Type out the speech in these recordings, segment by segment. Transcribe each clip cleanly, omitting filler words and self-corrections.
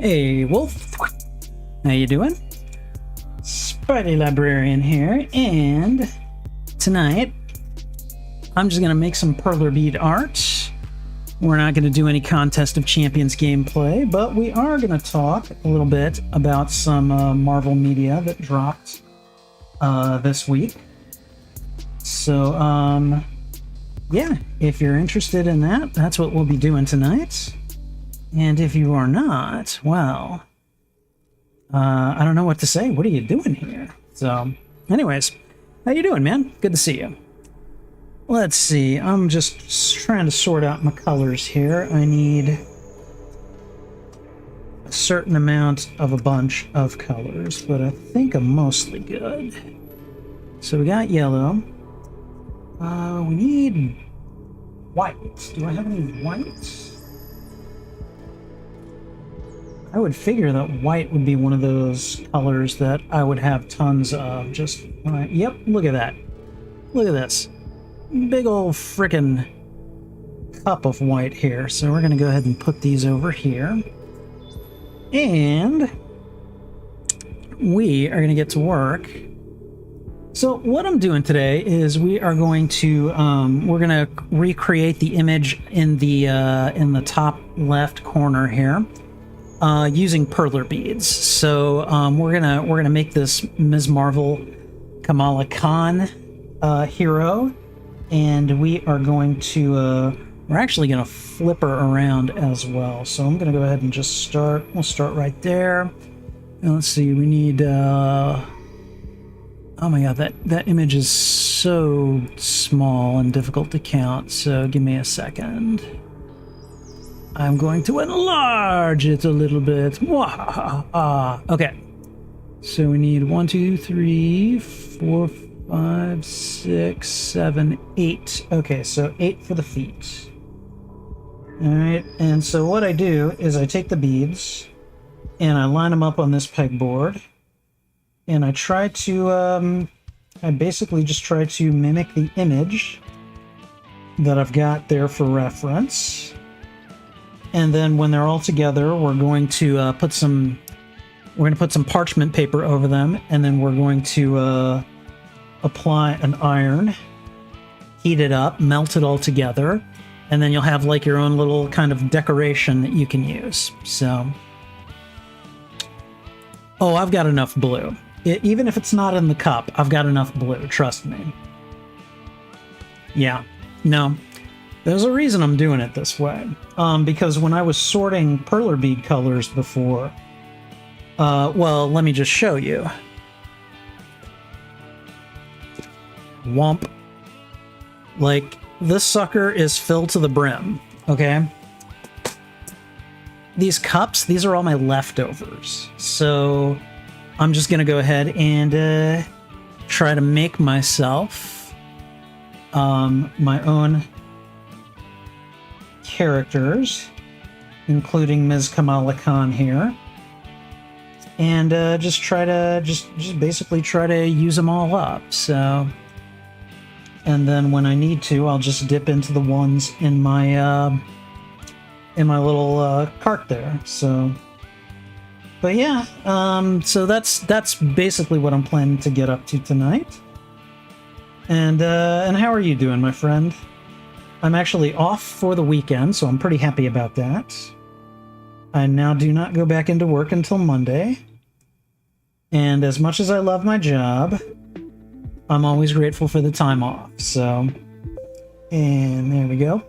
Hey, Wolf. How you doing? Spidey Librarian here, and tonight I'm just gonna make some Perler bead art. We're not gonna do any Contest of Champions gameplay, but we are gonna talk a little bit about some Marvel media that dropped this week. So, yeah, if you're interested in that, that's what we'll be doing tonight. And if you are not, well, I don't know what to say. What are you doing here? So, anyways, how you doing, man? Good to see you. Let's see. I'm just trying to sort out my colors here. I need a certain amount of a bunch of colors, but I think I'm mostly good. So we got yellow. We need white. Do I have any white? I would figure that white would be one of those colors that I would have tons of. Just, yep, look at that. Look at this. Big old frickin' cup of white here. So we're going to go ahead and put these over here. And we are going to get to work. So what I'm doing today is we are going to, we're going to recreate the image in the top left corner here. Using Perler beads. So we're gonna make this Ms. Marvel Kamala Khan hero, and we are going to we're actually gonna flip her around as well. So I'm gonna go ahead and just start. We'll start right there. And let's see. We need. Oh my God, that image is so small and difficult to count. So give me a second. I'm going to enlarge it a little bit. Okay. So we need 1, 2, 3, 4, 5, 6, 7, 8. Okay, so 8 for the feet. Alright, and so what I do is I take the beads and I line them up on this pegboard. And I try to, I basically just try to mimic the image that I've got there for reference. And then when they're all together, we're going to put some parchment paper over them, and then we're going to apply an iron, heat it up, melt it all together, and then you'll have like your own little kind of decoration that you can use. So, oh, I've got enough blue. Even if it's not in the cup, I've got enough blue, trust me. Yeah, no. There's a reason I'm doing it this way, because when I was sorting Perler bead colors before, well, let me just show you. Womp. Like, this sucker is filled to the brim, okay? These cups, these are all my leftovers, so I'm just gonna go ahead and try to make myself my own characters, including Ms. Kamala Khan here, and just try to just basically try to use them all up. So, and then when I need to, I'll just dip into the ones in my little cart there. So, but yeah, so that's basically what I'm planning to get up to tonight. And how are you doing, my friend? I'm actually off for the weekend, so I'm pretty happy about that. I now do not go back into work until Monday. And as much as I love my job, I'm always grateful for the time off. So, and there we go.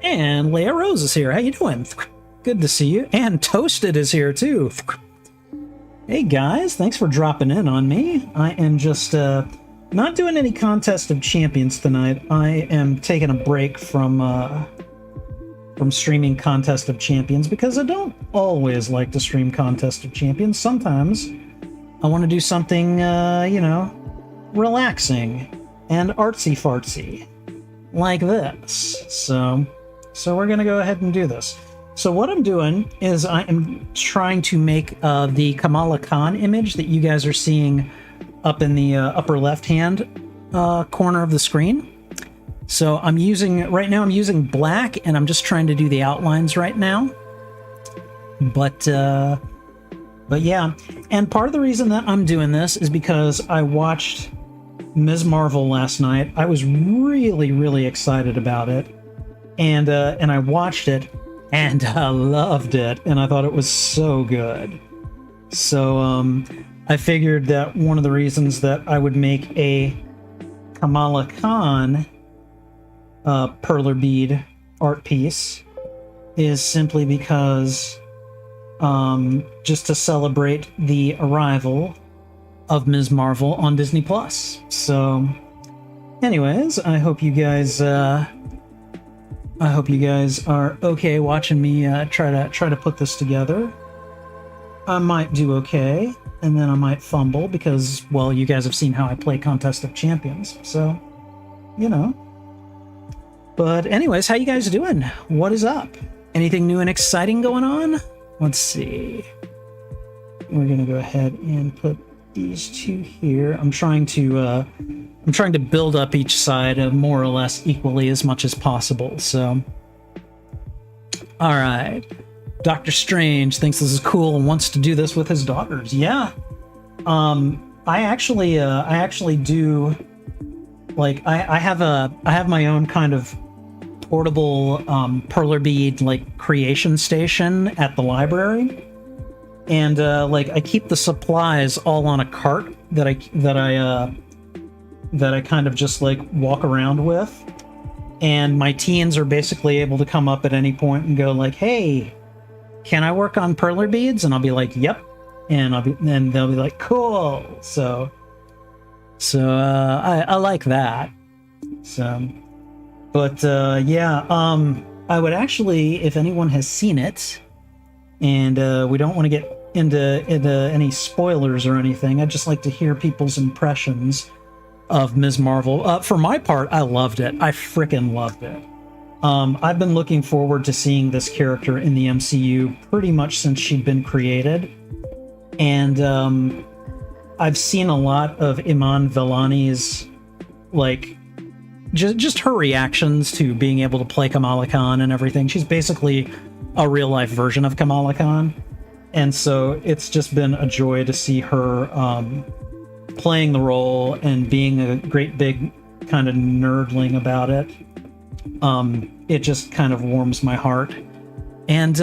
And Leia Rose is here. How you doing? Good to see you. And Toasted is here too. Hey guys, thanks for dropping in on me. I am just not doing any Contest of Champions tonight. I am taking a break from streaming Contest of Champions because I don't always like to stream Contest of Champions. Sometimes I want to do something, you know, relaxing and artsy-fartsy like this. So we're going to go ahead and do this. So what I'm doing is I am trying to make the Kamala Khan image that you guys are seeing up in the upper left-hand corner of the screen. So right now I'm using black, and I'm just trying to do the outlines right now. But yeah, and part of the reason that I'm doing this is because I watched Ms. Marvel last night. I was really, really excited about it, and I watched it, and I loved it, and I thought it was so good. So I figured that one of the reasons that I would make a Kamala Khan Perler bead art piece is simply because just to celebrate the arrival of Ms. Marvel on Disney Plus. So anyways, I hope you guys are okay watching me try to put this together. I might do okay, and then I might fumble because, well, you guys have seen how I play Contest of Champions, so you know. But anyways, how you guys doing? What is up? Anything new and exciting going on? Let's see. We're gonna go ahead and put these two here. I'm trying to build up each side more or less equally as much as possible. So, all right. Doctor Strange thinks this is cool and wants to do this with his daughters. Yeah. I actually do. Like, I have my own kind of portable perler bead like creation station at the library, and like I keep the supplies all on a cart that I kind of just like walk around with, and my teens are basically able to come up at any point and go like, "Hey, can I work on perler beads?" And I'll be like, "Yep," and they'll be like, "Cool." So I like that. So. But yeah, I would actually, if anyone has seen it, and we don't want to get into any spoilers or anything, I'd just like to hear people's impressions of Ms. Marvel. For my part, I loved it. I frickin' loved it. I've been looking forward to seeing this character in the MCU pretty much since she'd been created, and I've seen a lot of Iman Vellani's like. Just her reactions to being able to play Kamala Khan and everything. She's basically a real-life version of Kamala Khan. And so it's just been a joy to see her playing the role and being a great big kind of nerdling about it. It just kind of warms my heart. And,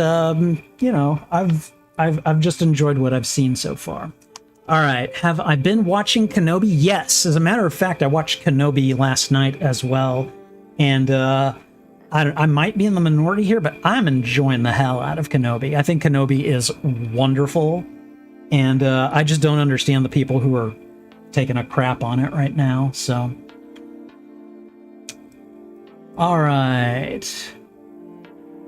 you know, I've just enjoyed what I've seen so far. All right, have I been watching Kenobi? Yes, as a matter of fact, I watched Kenobi last night as well, and I might be in the minority here, but I'm enjoying the hell out of Kenobi. I think Kenobi is wonderful, and I just don't understand the people who are taking a crap on it right now, so. All right.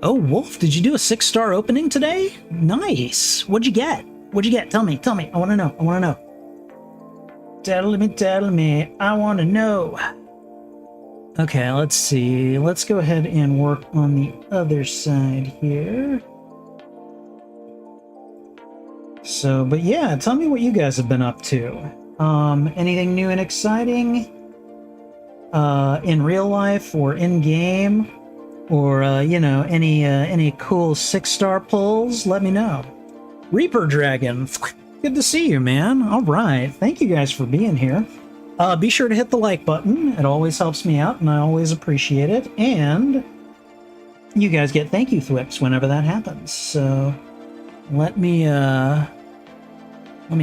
Oh, Wolf, did you do a 6-star opening today? Nice. What'd you get? What'd you get? Tell me. I want to know. Tell me. I want to know. Okay, let's see. Let's go ahead and work on the other side here. So, but yeah, tell me what you guys have been up to. Anything new and exciting? In real life or in game? Or, you know, any cool 6-star pulls? Let me know. Reaper Dragon, good to see you, man. All right, thank you guys for being here. Be sure to hit the like button. It always helps me out, and I always appreciate it. And you guys get thank you thwips whenever that happens. So let me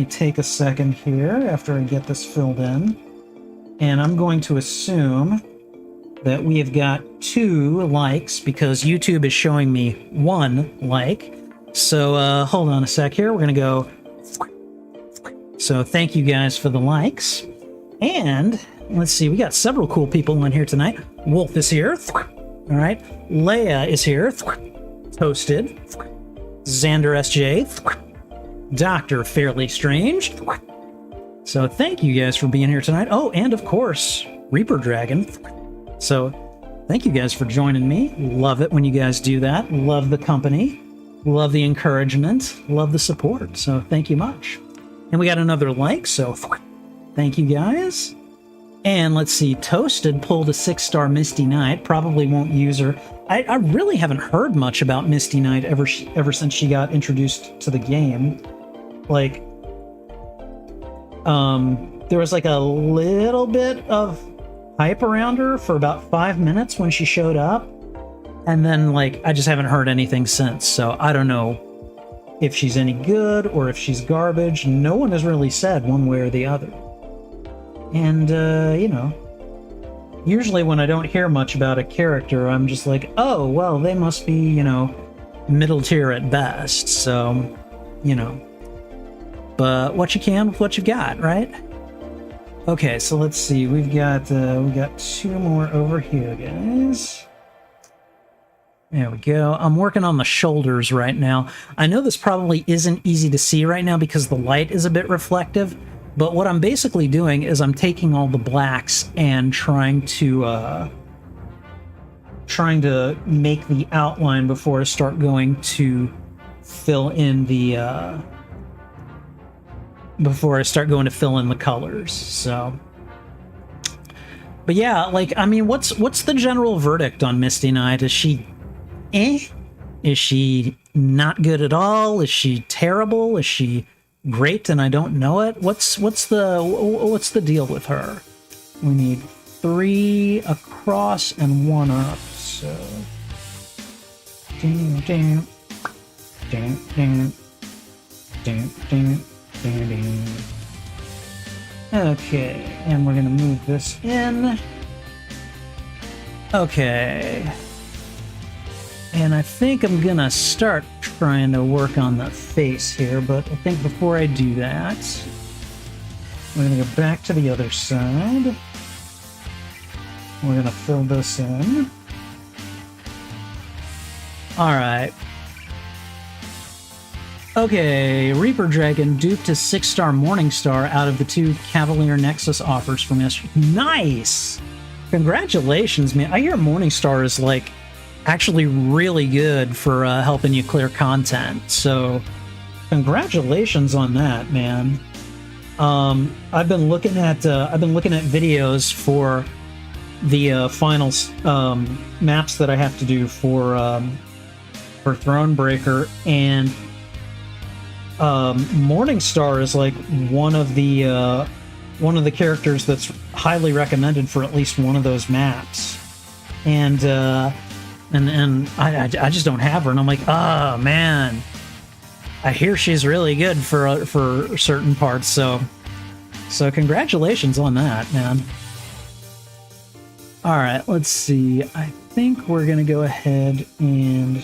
take a second here after I get this filled in, and I'm going to assume that we have got 2 likes because YouTube is showing me 1 like. So, hold on a sec here. We're going to go. So, thank you guys for the likes. And, let's see, we got several cool people in here tonight. Wolf is here. All right. Leia is here. Toasted. Xander SJ. Dr. Fairly Strange. So, thank you guys for being here tonight. Oh, and of course, Reaper Dragon. So, thank you guys for joining me. Love it when you guys do that. Love the company. Love the encouragement, love the support, so thank you much. And we got another like, so thank you guys. And let's see, Toasted pulled a 6-star Misty Knight. Probably won't use her. I really haven't heard much about Misty Knight ever since she got introduced to the game. Like, there was like a little bit of hype around her for about 5 minutes when she showed up. And then, like, I just haven't heard anything since. So I don't know if she's any good or if she's garbage. No one has really said one way or the other. And, you know, usually when I don't hear much about a character, I'm just like, oh, well, they must be, you know, middle tier at best. So, you know, but what you can with what you got, right? Okay, so let's see. We've got 2 more over here, guys. There we go. I'm working on the shoulders right now. I know this probably isn't easy to see right now because the light is a bit reflective. But what I'm basically doing is I'm taking all the blacks and trying to make the outline before I start going to fill in the colors. So, but yeah, like, I mean, what's the general verdict on Misty Knight? Is she Is she not good at all? Is she terrible? Is she great and I don't know it? What's the deal with her? We need 3 across and 1 up. So okay, and we're gonna move this in. Okay, and I think I'm gonna start trying to work on the face here, but I think before I do that, we're gonna go back to the other side. We're gonna fill this in. Alright. Okay, Reaper Dragon duped his 6-star Morningstar out of the 2 Cavalier Nexus offers from yesterday. Nice! Congratulations, man. I hear Morningstar is, like, actually really good for helping you clear content. So, congratulations on that, man. I've been looking at videos for the final maps that I have to do for Thronebreaker, and Morningstar is like one of the characters that's highly recommended for at least one of those maps, and I just don't have her, and I'm like, oh man, I hear she's really good for certain parts, so congratulations on that, man. All right, let's see. I think we're gonna go ahead and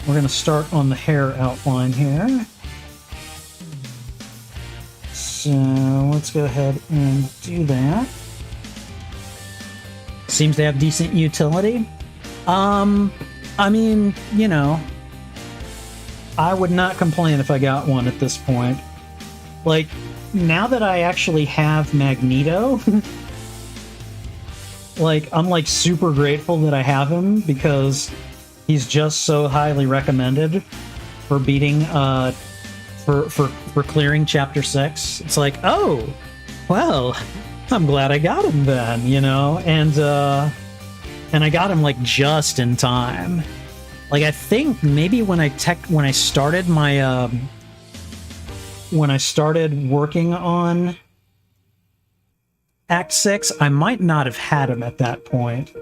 we're gonna start on the hair outline here. So let's go ahead and do that. Seems to have decent utility. I mean, you know, I would not complain if I got one at this point. Like, now that I actually have Magneto, like, I'm like super grateful that I have him, because he's just so highly recommended for beating, for clearing Chapter 6. It's like, oh, well, I'm glad I got him then, you know? And I got him, like, just in time. Like, I think maybe when I started my, when I started working on Act 6, I might not have had him at that point.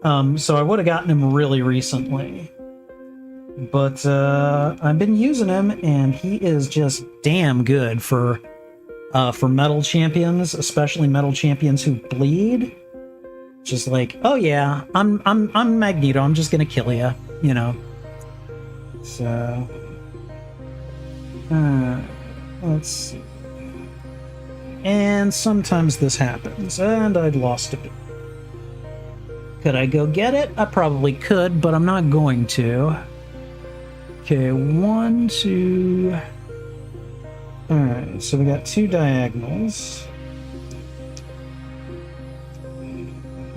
So I would have gotten him really recently. But I've been using him, and he is just damn good for metal champions, especially metal champions who bleed. Just like, oh yeah, I'm Magneto, I'm just gonna kill you, you know. So let's see. And sometimes this happens, and I'd lost a bit. Could I go get it? I probably could, but I'm not going to. Okay, 1, 2... Alright, so we got 2 diagonals.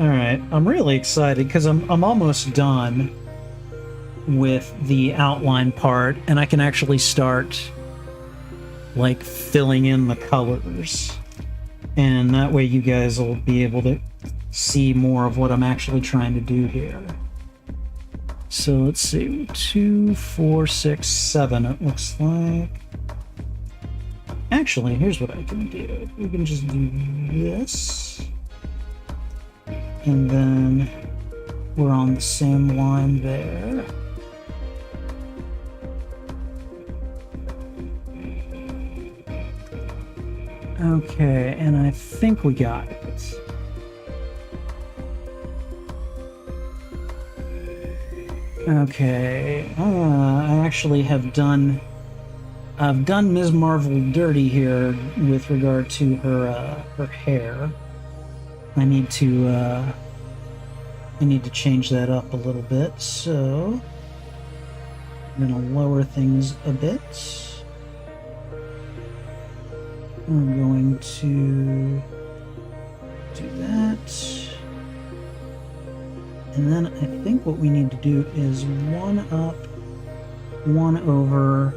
Alright, I'm really excited, because I'm almost done with the outline part, and I can actually start, like, filling in the colors. and that way you guys will be able to see more of what I'm actually trying to do here. So let's see, 2, 4, 6, 7, it looks like. Actually, here's what I can do. We can just do this, and then we're on the same line there. Okay, and I think we got it. Okay, I actually have done... I've done Ms. Marvel dirty here with regard to her hair. I need to change that up a little bit, so I'm gonna lower things a bit. I'm going to do that. And then I think what we need to do is 1 up, 1 over,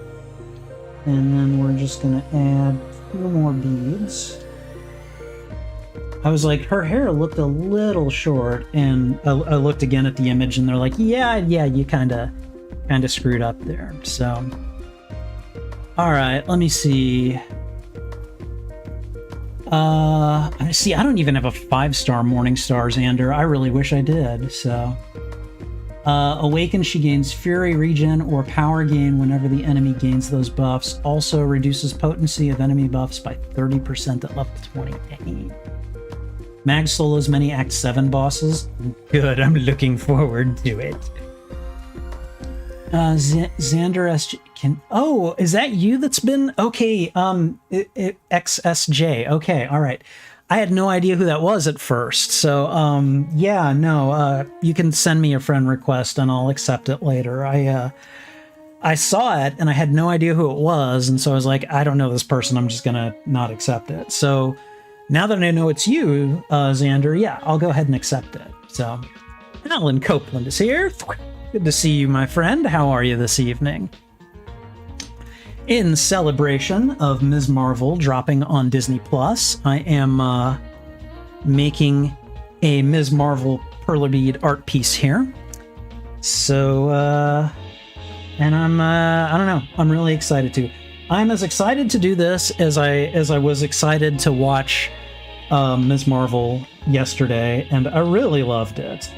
and then we're just going to add 2 more beads. I was like, her hair looked a little short, and I looked again at the image, and they're like, yeah, you kind of screwed up there. So, all right, let me see. I don't even have a 5-star Morningstar, Xander. I really wish I did, so. Awaken, she gains Fury, Regen, or Power gain whenever the enemy gains those buffs. Also reduces potency of enemy buffs by 30% at level 28. Mag solos many Act 7 bosses. Good, I'm looking forward to it. Xander SG can... Oh, is that you that's been... Okay, XSJ. Okay, all right. I had no idea who that was at first. So, yeah, no, you can send me a friend request and I'll accept it later. I saw it and I had no idea who it was. And so I was like, I don't know this person. I'm just going to not accept it. So now that I know it's you, Xander, yeah, I'll go ahead and accept it. So Alan Copeland is here. Good to see you, my friend. How are you this evening? In celebration of Ms. Marvel dropping on Disney Plus, I am making a Ms. Marvel Perler bead art piece here. So, and I don't know, I'm really excited to. I'm as excited to do this as I was excited to watch Ms. Marvel yesterday, and I really loved it.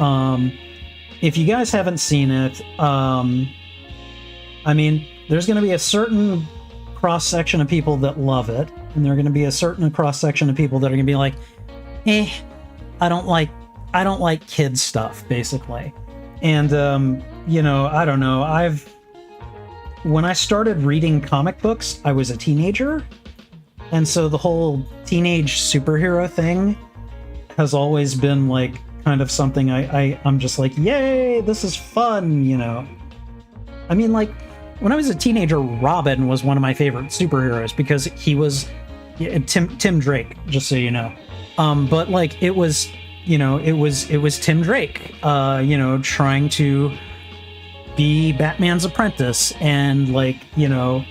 If you guys haven't seen it, I mean, there's going to be a certain cross-section of people that love it, and there are going to be a certain cross-section of people that are going to be like, I don't like kids stuff, basically. And, you know, I don't know, when I started reading comic books, I was a teenager, and so the whole teenage superhero thing has always been, like, kind of something I'm just like, yay, this is fun, you know. I mean, like, when I was a teenager, Robin was one of my favorite superheroes because he was Tim Drake, just so you know. But like it was, you know, it was Tim Drake, you know, trying to be Batman's apprentice and like, you know,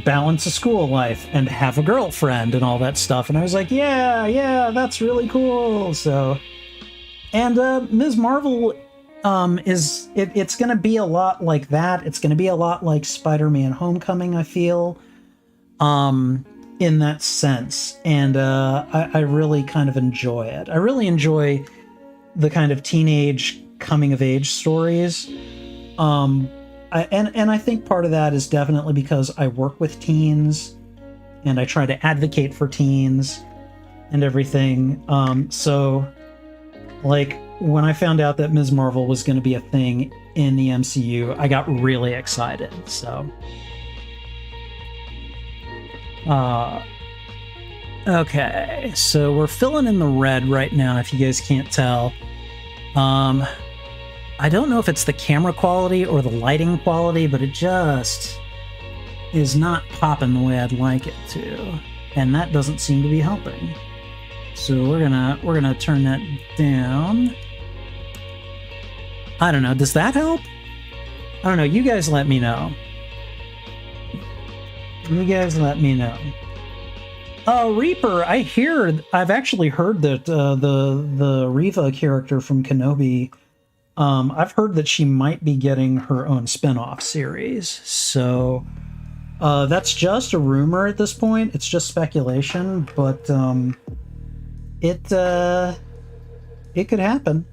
balance a school life and have a girlfriend and all that stuff. And I was like, yeah, that's really cool. So, and Ms. Marvel it's going to be a lot like that. It's going to be a lot like Spider-Man Homecoming, I feel, in that sense. And I really kind of enjoy it. I really enjoy the kind of teenage coming-of-age stories. And I think part of that is definitely because I work with teens, and I try to advocate for teens and everything. So, like, when I found out that Ms. Marvel was going to be a thing in the MCU, I got really excited, so. Okay, so we're filling in the red right now, if you guys can't tell. I don't know if it's the camera quality or the lighting quality, but it just is not popping the way I'd like it to. And that doesn't seem to be helping. So we're gonna turn that down. I don't know, does that help? I don't know, you guys let me know. You guys let me know. Reaper, I've actually heard that the Reva character from Kenobi, I've heard that she might be getting her own spin-off series. So that's just a rumor at this point. It's just speculation, but it could happen.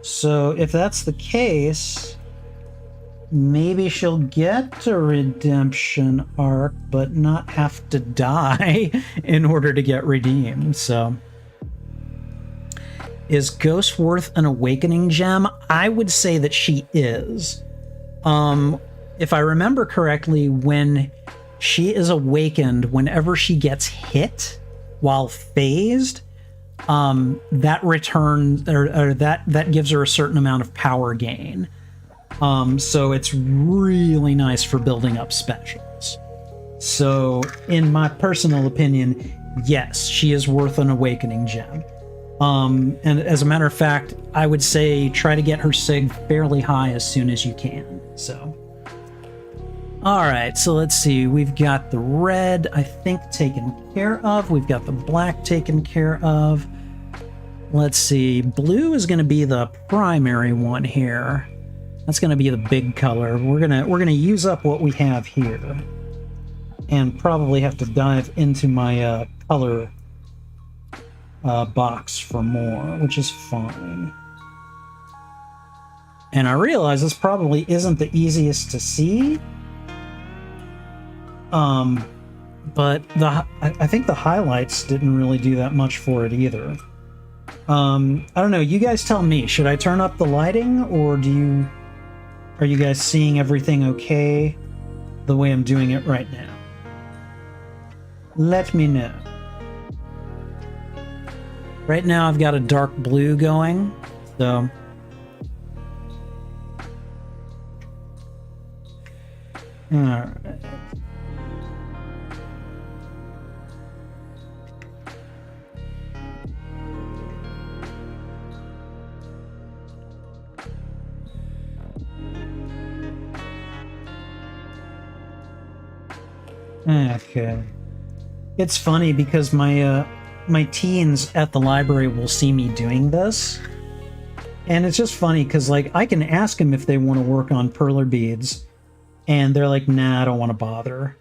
So if that's the case, maybe she'll get a redemption arc, but not have to die in order to get redeemed. So, is Ghost worth an awakening gem? I would say that she is. If I remember correctly, when she is awakened, whenever she gets hit while phased, that returns or that gives her a certain amount of power gain. So it's really nice for building up specials. So in my personal opinion, yes, she is worth an awakening gem. And as a matter of fact, I would say try to get her sig fairly high as soon as you can. So, all right, so let's see. We've got the red, I think, taken care of. We've got the black taken care of. Let's see. Blue is going to be the primary one here. That's going to be the big color. We're gonna use up what we have here, and probably have to dive into my color box for more, which is fine. And I realize this probably isn't the easiest to see, but I think the highlights didn't really do that much for it either. I don't know. You guys tell me. Should I turn up the lighting, or are you guys seeing everything okay the way I'm doing it right now? Let me know. Right now I've got a dark blue going, so... Alright. Okay. It's funny because my teens at the library will see me doing this, and it's just funny because, like, I can ask them if they want to work on Perler beads, and they're like, "Nah, I don't want to bother.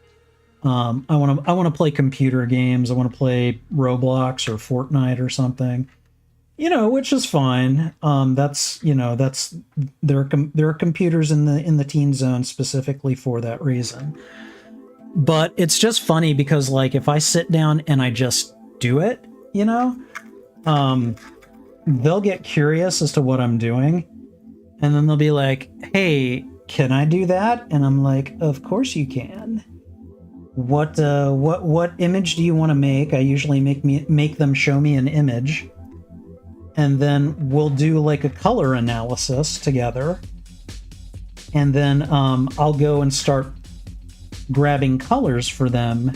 I want to play computer games. I want to play Roblox or Fortnite or something." You know, which is fine. That's there are computers in the teen zone specifically for that reason. But it's just funny because, like, if I sit down and I just do it, you know, they'll get curious as to what I'm doing, and then they'll be like, "Hey, can I do that?" And I'm like, "Of course you can. What image do you want to make?" I usually make them show me an image, and then we'll do like a color analysis together, and then I'll go and start grabbing colors for them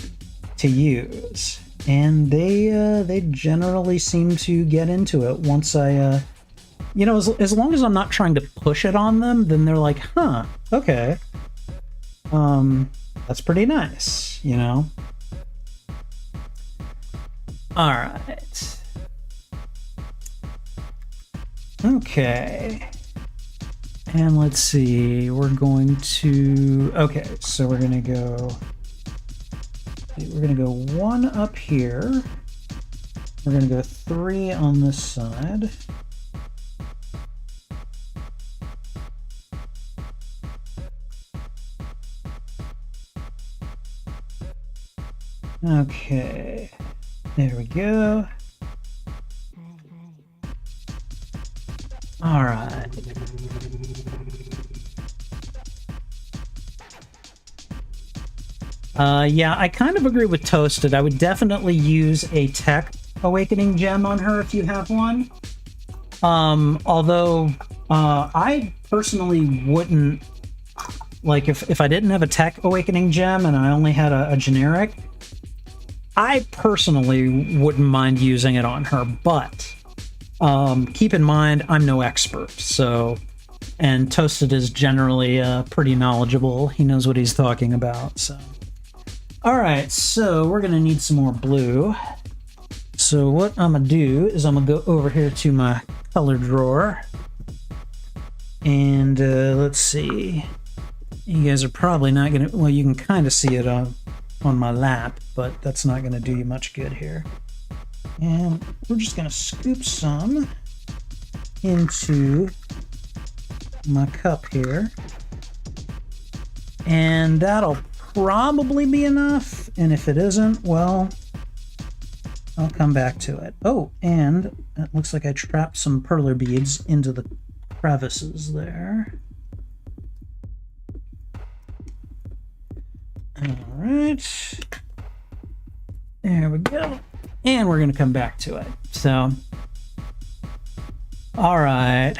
to use, and they generally seem to get into it once I you know, as long as I'm not trying to push it on them, then they're like, "Huh, okay, that's pretty nice," you know. All right, okay. And let's see, we're going to, okay, so we're gonna go one up here. We're gonna go 3 on this side. Okay, there we go. All right. Yeah, I kind of agree with Toasted. I would definitely use a Tech Awakening gem on her if you have one. Although, I personally wouldn't, like, if I didn't have a Tech Awakening gem and I only had a generic, I personally wouldn't mind using it on her, but keep in mind, I'm no expert, so... And Toasted is generally pretty knowledgeable. He knows what he's talking about, so... All right, so we're gonna need some more blue. So what I'm gonna do is I'm gonna go over here to my color drawer, and let's see. You guys are probably not gonna, well, you can kind of see it on my lap, but that's not gonna do you much good here. And we're just gonna scoop some into my cup here, and that'll probably be enough, and if it isn't, well, I'll come back to it. Oh, and it looks like I trapped some perler beads into the crevices there. All right, there we go, and we're gonna come back to it. So, all right.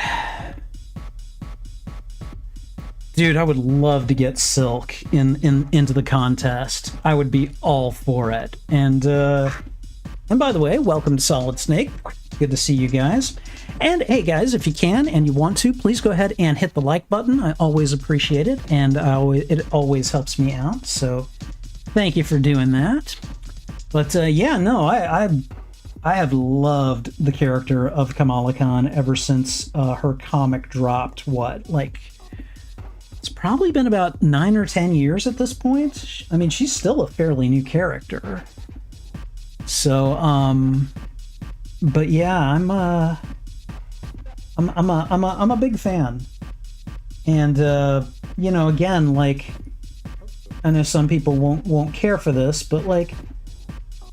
Dude, I would love to get Silk into the contest. I would be all for it. And by the way, welcome to Solid Snake. Good to see you guys. And hey guys, if you can and you want to, please go ahead and hit the like button. I always appreciate it, and it always helps me out. So thank you for doing that. But yeah, no, I have loved the character of Kamala Khan ever since her comic dropped. What, like, it's probably been about 9 or 10 years at this point. I mean, she's still a fairly new character. So, but yeah, I'm a big fan. And you know, again, like, I know some people won't care for this, but like,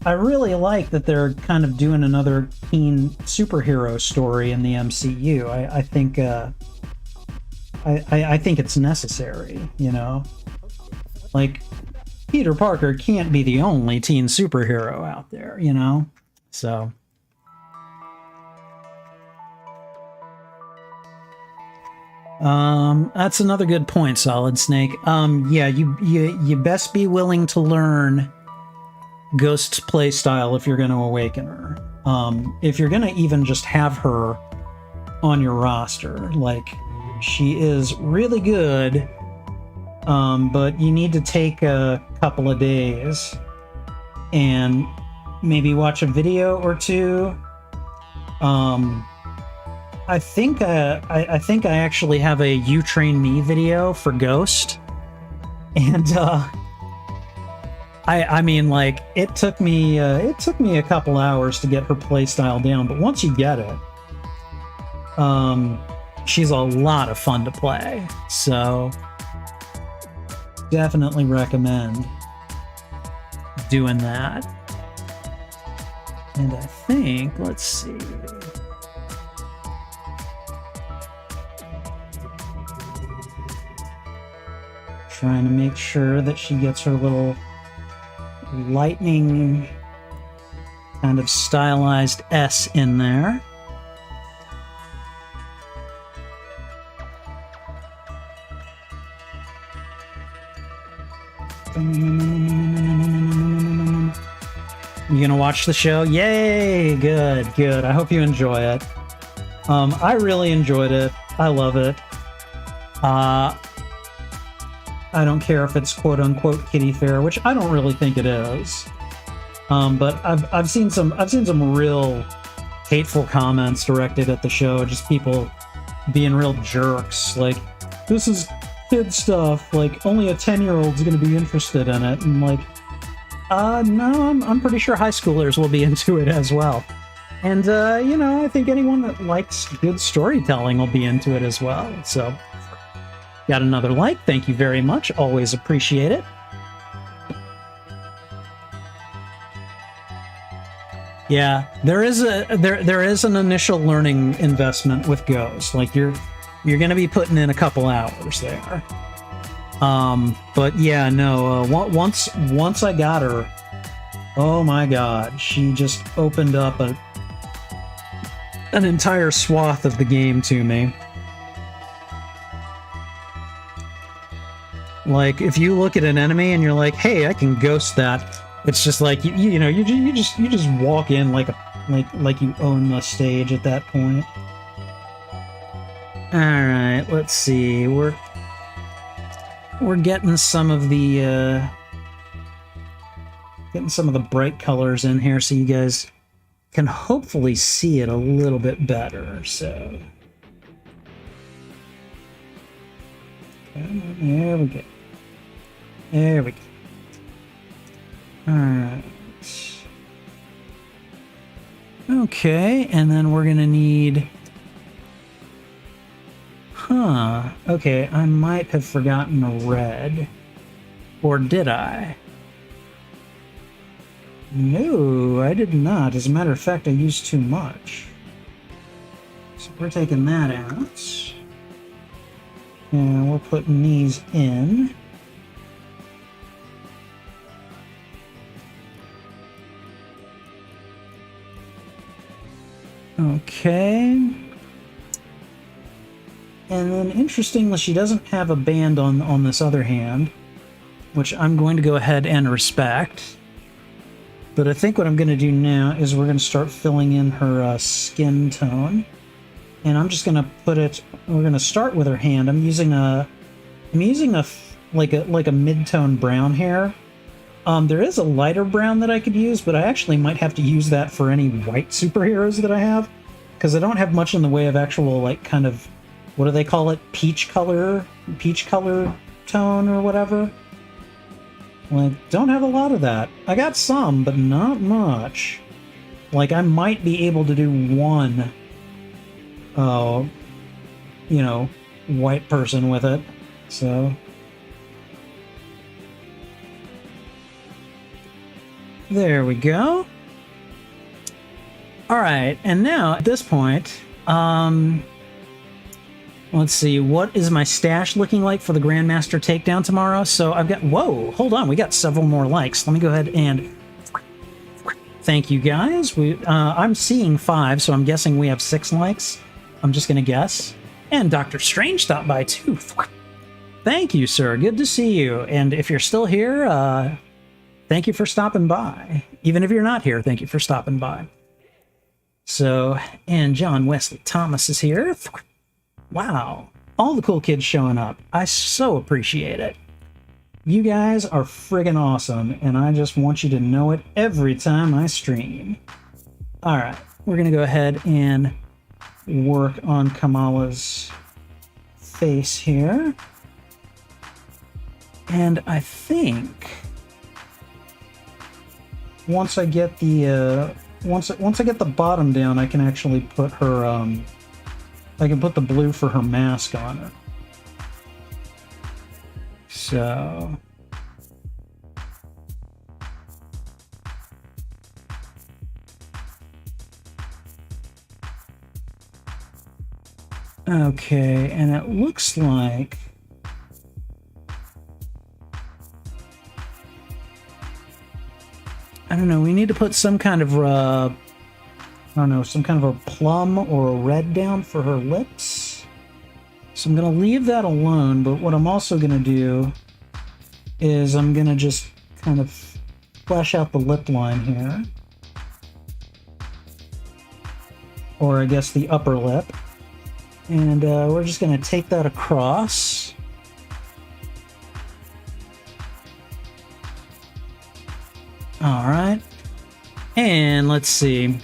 I really like that they're kind of doing another teen superhero story in the MCU. I think I think it's necessary, you know? Like, Peter Parker can't be the only teen superhero out there, you know? So. That's another good point, Solid Snake. Yeah, you best be willing to learn Ghost's playstyle if you're going to awaken her. If you're going to even just have her on your roster, like, she is really good, but you need to take a couple of days and maybe watch a video or two. I think I actually have a You Train Me video for Ghost, and I mean, like, it took me a couple hours to get her playstyle down, but once you get it, she's a lot of fun to play, so definitely recommend doing that. And I think, let's see. Trying to make sure that she gets her little lightning kind of stylized S in there. You gonna watch the show? Yay! Good, good. I hope you enjoy it. I really enjoyed it. I love it. I don't care if it's quote-unquote kiddie fair, which I don't really think it is. But I've seen some real hateful comments directed at the show. Just people being real jerks. Like, this is kid stuff, like only a 10-year-old's gonna be interested in it, and like, no, I'm pretty sure high schoolers will be into it as well. And you know, I think anyone that likes good storytelling will be into it as well. So, got another like, thank you very much, always appreciate it. Yeah, there is an initial learning investment with Ghost. Like, you're going to be putting in a couple hours there. But yeah, no, once I got her, oh my god, she just opened up an entire swath of the game to me. Like, if you look at an enemy and you're like, hey, I can ghost that, it's just like, you know, you just walk in like you own the stage at that point. All right, let's see. We're getting some of the Getting some of the bright colors in here so you guys can hopefully see it a little bit better. So there we go. There we go. All right. Okay, and then we're gonna need... Okay, I might have forgotten a red. Or did I? No, I did not. As a matter of fact, I used too much. So we're taking that out. And we're putting these in. Okay. And then, interestingly, she doesn't have a band on this other hand, which I'm going to go ahead and respect. But I think what I'm going to do now is we're going to start filling in her skin tone. And I'm just going to put it... We're going to start with her hand. I'm using a mid-tone brown here. There is a lighter brown that I could use, but I actually might have to use that for any white superheroes that I have, because I don't have much in the way of actual, like, kind of, what do they call it? Peach color tone or whatever. Like, don't have a lot of that. I got some, but not much. Like, I might be able to do one, you know, white person with it, so... There we go. All right, and now at this point, let's see, what is my stash looking like for the Grandmaster Takedown tomorrow? So I've got, whoa, hold on, we got several more likes. Let me go ahead and thank you guys. I'm seeing 5, so I'm guessing we have 6 likes. I'm just gonna guess. And Dr. Strange stopped by too. Thank you, sir. Good to see you. And if you're still here, thank you for stopping by. Even if you're not here, thank you for stopping by. So, and John Wesley Thomas is here. Wow. All the cool kids showing up. I so appreciate it. You guys are friggin' awesome, and I just want you to know it every time I stream. Alright, we're gonna go ahead and work on Kamala's face here. And I think... Once I get the once I get the bottom down, I can actually put her I can put the blue for her mask on her. So okay, and it looks like I don't know, we need to put some kind of, I don't know, some kind of a plum or a red down for her lips. So I'm going to leave that alone, but what I'm also going to do is I'm going to just kind of flesh out the lip line here. Or I guess the upper lip. And we're just going to take that across. Alright, and let's see.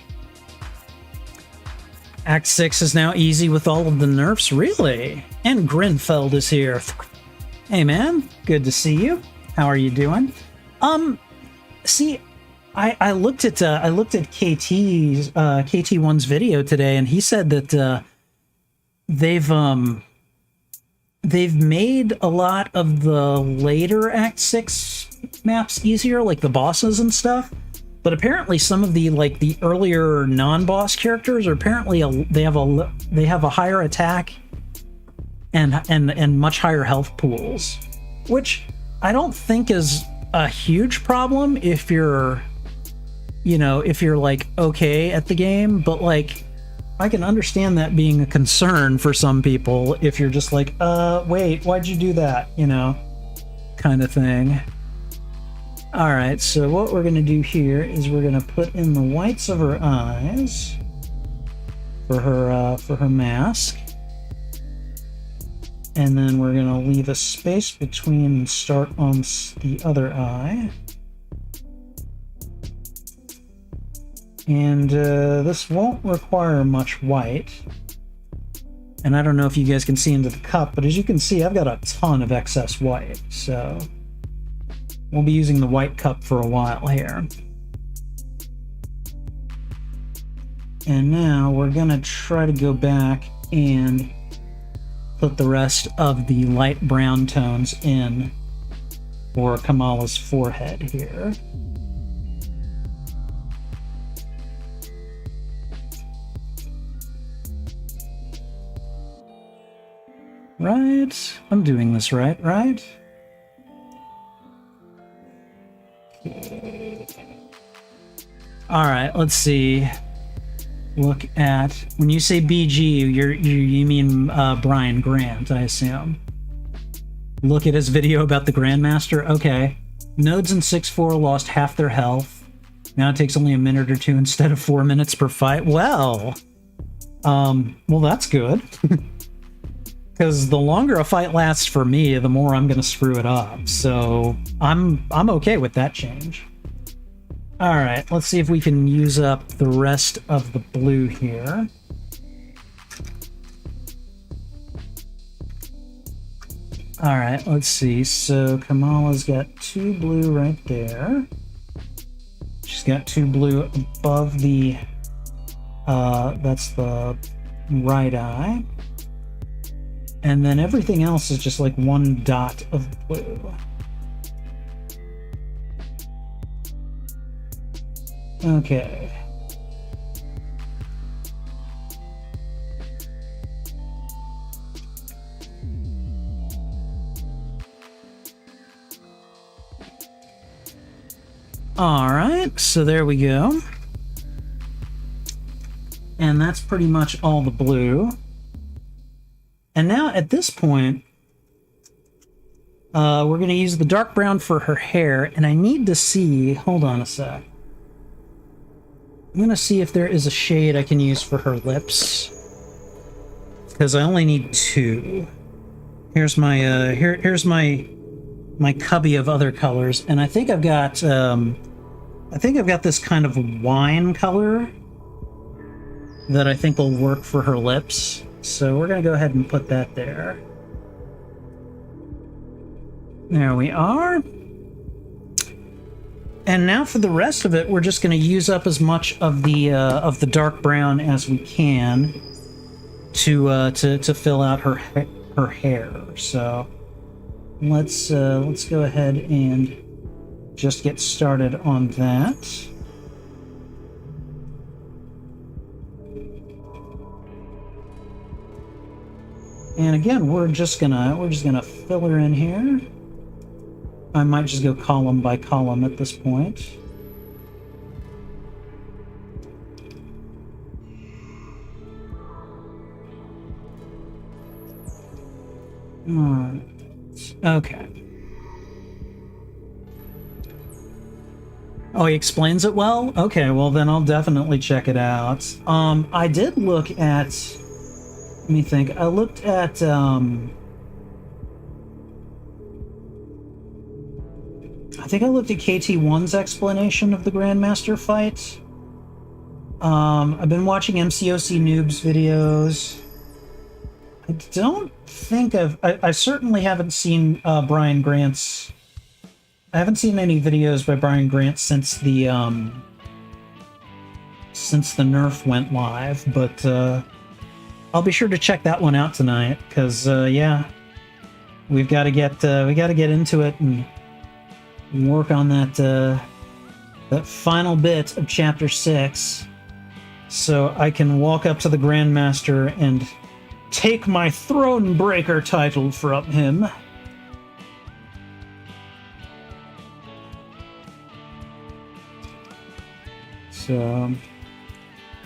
Act 6 is now easy with all of the nerfs, really? And Grinfeld is here. Hey man, good to see you. How are you doing? See, I looked at KT1's video today, and he said that they've made a lot of the later Act 6 maps easier, like the bosses and stuff, but apparently some of the earlier non-boss characters are apparently they have a higher attack and much higher health pools, which I don't think is a huge problem if you're, you know, if you're like okay at the game, but like I can understand that being a concern for some people if you're just like, wait, why'd you do that, you know, kind of thing. Alright, so what we're going to do here is we're going to put in the whites of her eyes for her mask. And then we're going to leave a space between and start on the other eye. And this won't require much white. And I don't know if you guys can see into the cup, but as you can see, I've got a ton of excess white. So we'll be using the white cup for a while here. And now we're gonna try to go back and put the rest of the light brown tones in for Kamala's forehead here. Right? I'm doing this right? Alright, let's see. Look at... When you say BG, you mean Brian Grant, I assume. Look at his video about the Grandmaster. Okay. Nodes in 6-4 lost half their health. Now it takes only a minute or two instead of 4 minutes per fight. Well, that's good. Because the longer a fight lasts for me, the more I'm going to screw it up. So I'm okay with that change. All right, let's see if we can use up the rest of the blue here. All right, let's see. So Kamala's got 2 blue right there. She's got 2 blue above the, that's the right eye. And then everything else is just like 1 dot of blue. Okay. All right, so there we go. And that's pretty much all the blue. And now at this point, we're going to use the dark brown for her hair, and I need to see, hold on a sec. I'm going to see if there is a shade I can use for her lips, because I only need 2. Here's my, here's my cubby of other colors, and I think I've got this kind of wine color that I think will work for her lips. So we're going to go ahead and put that there. There we are. And now for the rest of it, we're just going to use up as much of the dark brown as we can to fill out her hair. So let's go ahead and just get started on that. And again, we're just gonna fill her in here. I might just go column by column at this point. Alright. Okay. Oh, he explains it well? Okay, well then I'll definitely check it out. I did look at... Let me think. I looked at, I think I looked at KT1's explanation of the Grandmaster fight. I've been watching MCOC Noob's videos. I don't think I certainly haven't seen Brian Grant's... I haven't seen any videos by Brian Grant since the Nerf went live, but I'll be sure to check that one out tonight, because yeah, we got to get into it and work on that final bit of Chapter 6, so I can walk up to the Grandmaster and take my Thronebreaker title from him.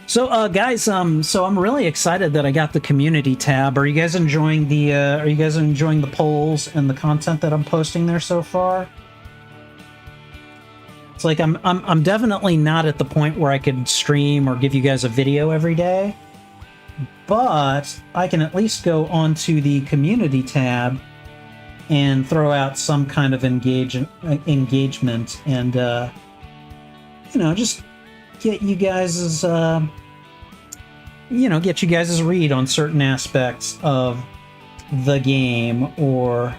So guys, so I'm really excited that I got the community tab. Are you guys enjoying the polls and the content that I'm posting there so far? It's like I'm definitely not at the point where I could stream or give you guys a video every day, but I can at least go onto the community tab and throw out some kind of engagement and you know, just get you guys' you know, get you guys' read on certain aspects of the game, or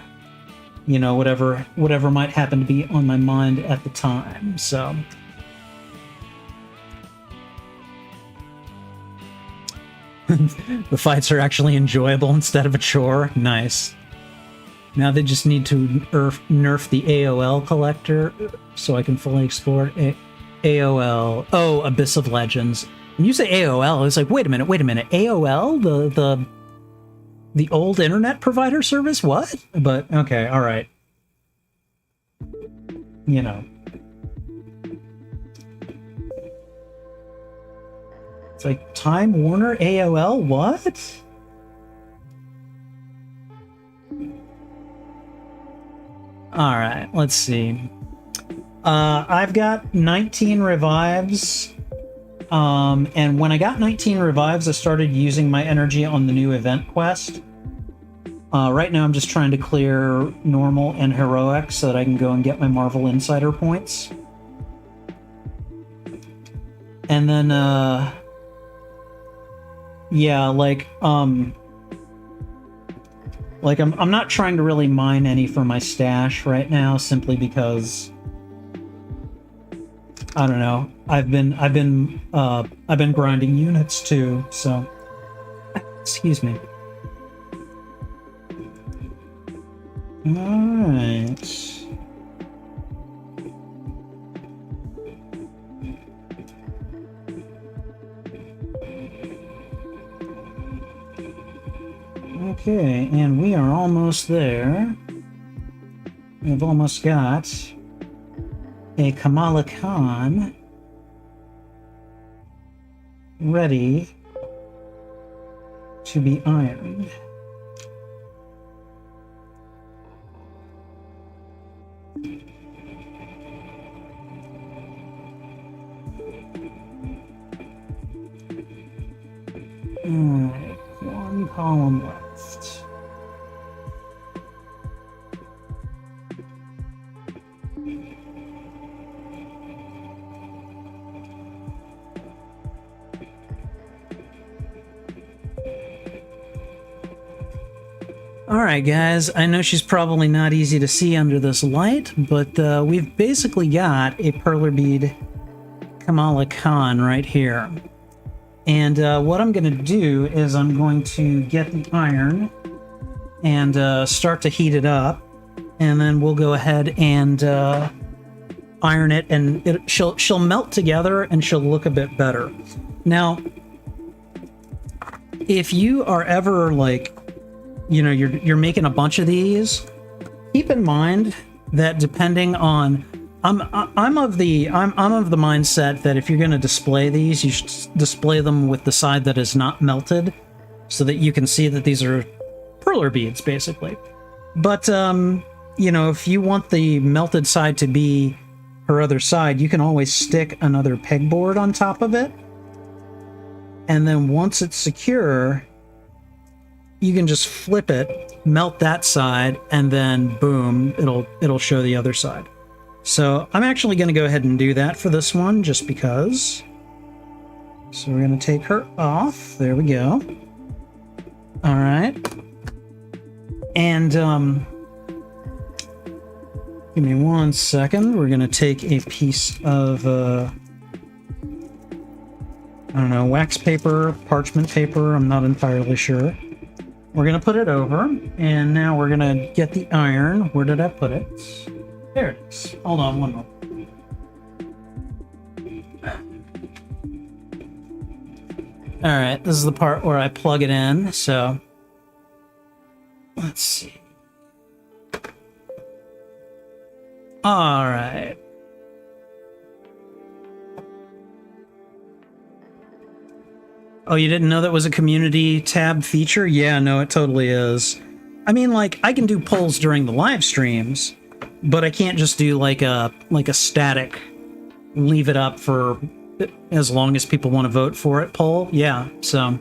you know, whatever might happen to be on my mind at the time. So the fights are actually enjoyable instead of a chore. Nice. Now they just need to nerf the AOL collector so I can fully explore AOL. Oh, Abyss of Legends. When you say AOL, it's like, wait a minute. AOL, the old internet provider service? What? But okay, all right. You know. It's like Time Warner AOL? What? All right, let's see. I've got 19 revives. And when I got 19 revives, I started using my energy on the new event quest. Right now I'm just trying to clear normal and heroic so that I can go and get my Marvel Insider points. And then, yeah, like I'm not trying to really mine any for my stash right now, simply because I don't know. I've been grinding units too, so excuse me. All right. Okay, and we are almost there. We've almost got a Kamala Khan ready to be ironed. Alright, one column left. Alright guys, I know she's probably not easy to see under this light, but we've basically got a Perler bead Kamala Khan right here. And what I'm going to do is I'm going to get the iron and start to heat it up, and then we'll go ahead and iron it, and she'll melt together and she'll look a bit better. Now, if you are ever like, you know, you're making a bunch of these, keep in mind that depending on, I'm of the mindset that if you're going to display these, you should display them with the side that is not melted, so that you can see that these are Perler beads, basically. But you know, if you want the melted side to be her other side, you can always stick another pegboard on top of it, and then once it's secure, you can just flip it, melt that side, and then boom, it'll show the other side. So I'm actually going to go ahead and do that for this one, just because. So we're going to take her off. There we go. All right. And give me 1 second. We're going to take a piece of, I don't know, wax paper, parchment paper. I'm not entirely sure. We're going to put it over, and now we're going to get the iron. Where did I put it? There it is. Hold on one moment. Alright, this is the part where I plug it in, so let's see. Alright. Oh, you didn't know that was a community tab feature? Yeah, no, it totally is. I mean, like, I can do polls during the live streams, but I can't just do like a static, leave it up for as long as people want to vote for it poll. Yeah, so.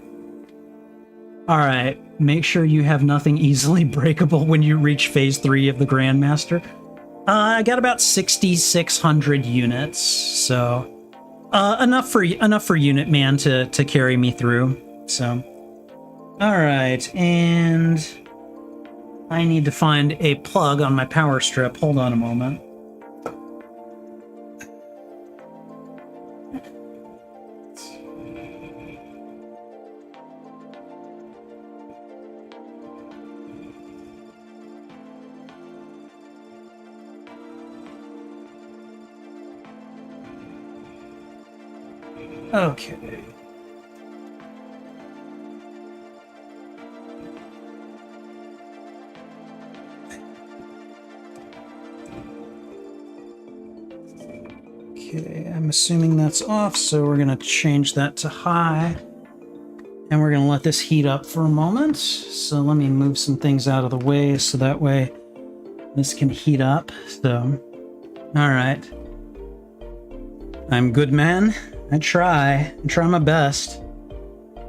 Alright, make sure you have nothing easily breakable when you reach phase 3 of the Grandmaster. I got about 6,600 units, so. enough for Unit Man to carry me through. So, all right, and I need to find a plug on my power strip. Hold on a moment. Okay. Okay, I'm assuming that's off, so we're going to change that to high. And we're going to let this heat up for a moment. So let me move some things out of the way so that way this can heat up. So, all right. I'm good, man. I try my best.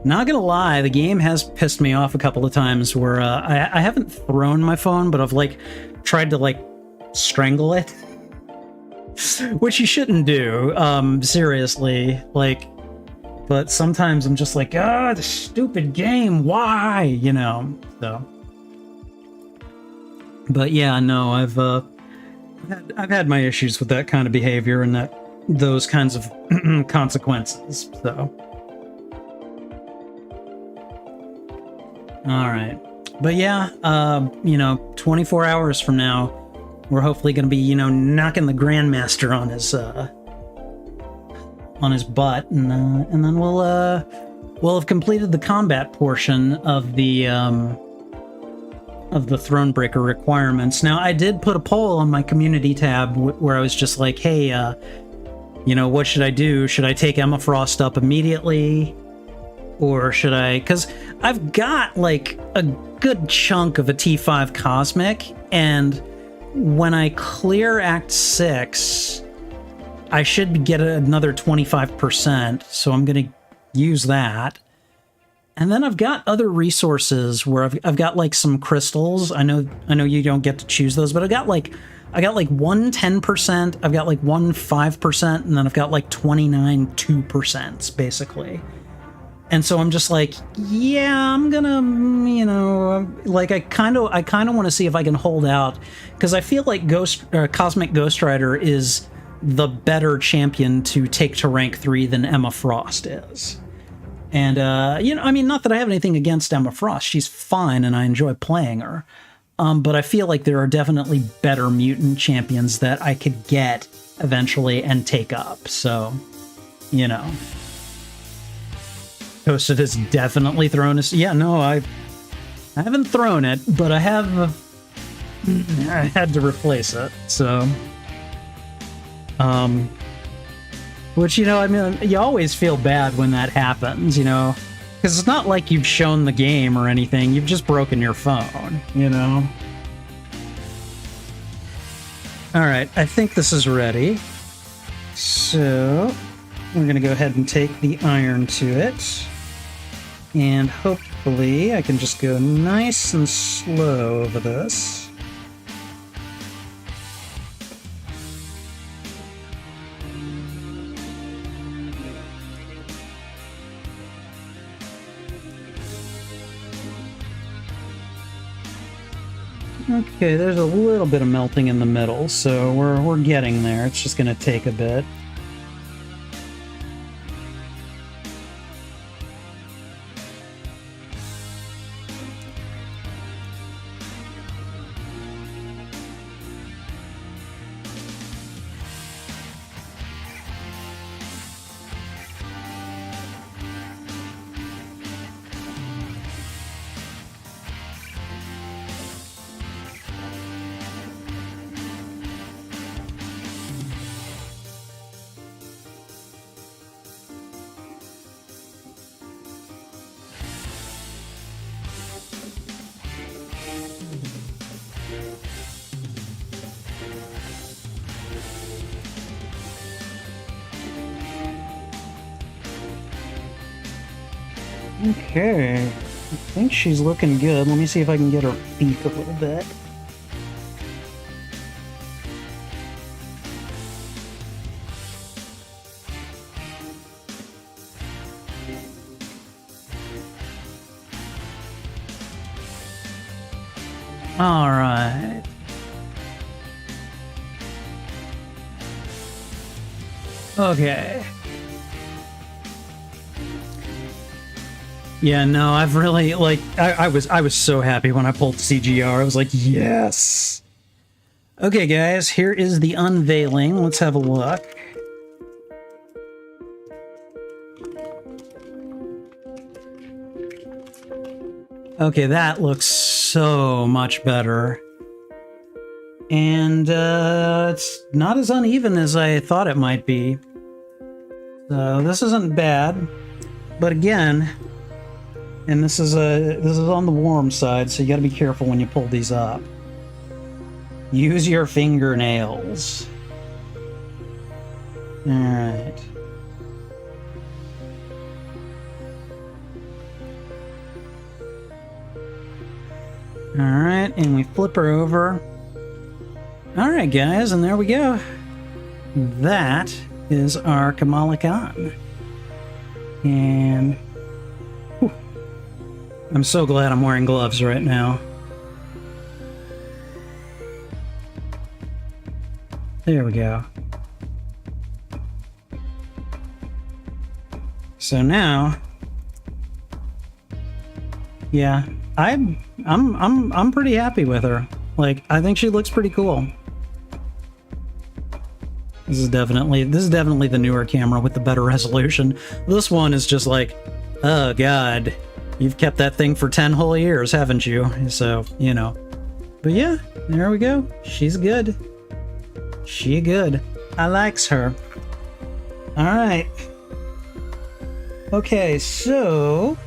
Not gonna lie, the game has pissed me off a couple of times where I haven't thrown my phone, but I've like tried to like strangle it, which you shouldn't do. Seriously, like. But sometimes I'm just like, ah, the stupid game. Why? You know. So. But yeah, no, I've had my issues with that kind of behavior and those kinds of consequences. So. All right. But yeah, 24 hours from now, we're hopefully going to be, knocking the Grandmaster on his butt, and then we'll have completed the combat portion of the Thronebreaker requirements. Now, I did put a poll on my community tab where I was just like, hey, what should I do? Should I take Emma Frost up immediately? Or should I... Because I've got, like, a good chunk of a T5 Cosmic, and when I clear Act 6, I should get another 25%, so I'm going to use that. And then I've got other resources where I've got, like, some crystals. I know you don't get to choose those, but I got like one 10%, I've got like one 5%, and then I've got like 29 2%, basically. And so I'm just like, yeah, I'm gonna, like I kind of want to see if I can hold out, because I feel like Cosmic Ghost Rider is the better champion to take to rank 3 than Emma Frost is. And not that I have anything against Emma Frost, she's fine and I enjoy playing her. But I feel like there are definitely better mutant champions that I could get eventually and take up. So, Toasted has definitely thrown us. Yeah, no, I haven't thrown it, but I have. I had to replace it. So, which you always feel bad when that happens, because it's not like you've shown the game or anything. You've just broken your phone, All right, I think this is ready. So we're going to go ahead and take the iron to it. And hopefully I can just go nice and slow over this. Okay, there's a little bit of melting in the middle, so we're getting there. It's just going to take a bit. Okay, I think she's looking good. Let me see if I can get her peak a little bit. All right. Okay. Yeah, no, I've really, like, I was so happy when I pulled CGR. I was like, yes. Okay, guys, here is the unveiling. Let's have a look. Okay, that looks so much better. And it's not as uneven as I thought it might be. So this isn't bad. But again, and this is on the warm side, so you gotta be careful when you pull these up. Use your fingernails. Alright. Alright, and we flip her over. Alright, guys, and there we go. That is our Kamala Khan. And whew, I'm so glad I'm wearing gloves right now. There we go. So now, yeah, I'm pretty happy with her. Like, I think she looks pretty cool. This is definitely the newer camera with the better resolution. This one is just like, oh god, you've kept that thing for 10 whole years, haven't you? So, you know. But yeah, there we go. She's good. She good. I likes her. Alright. Okay, so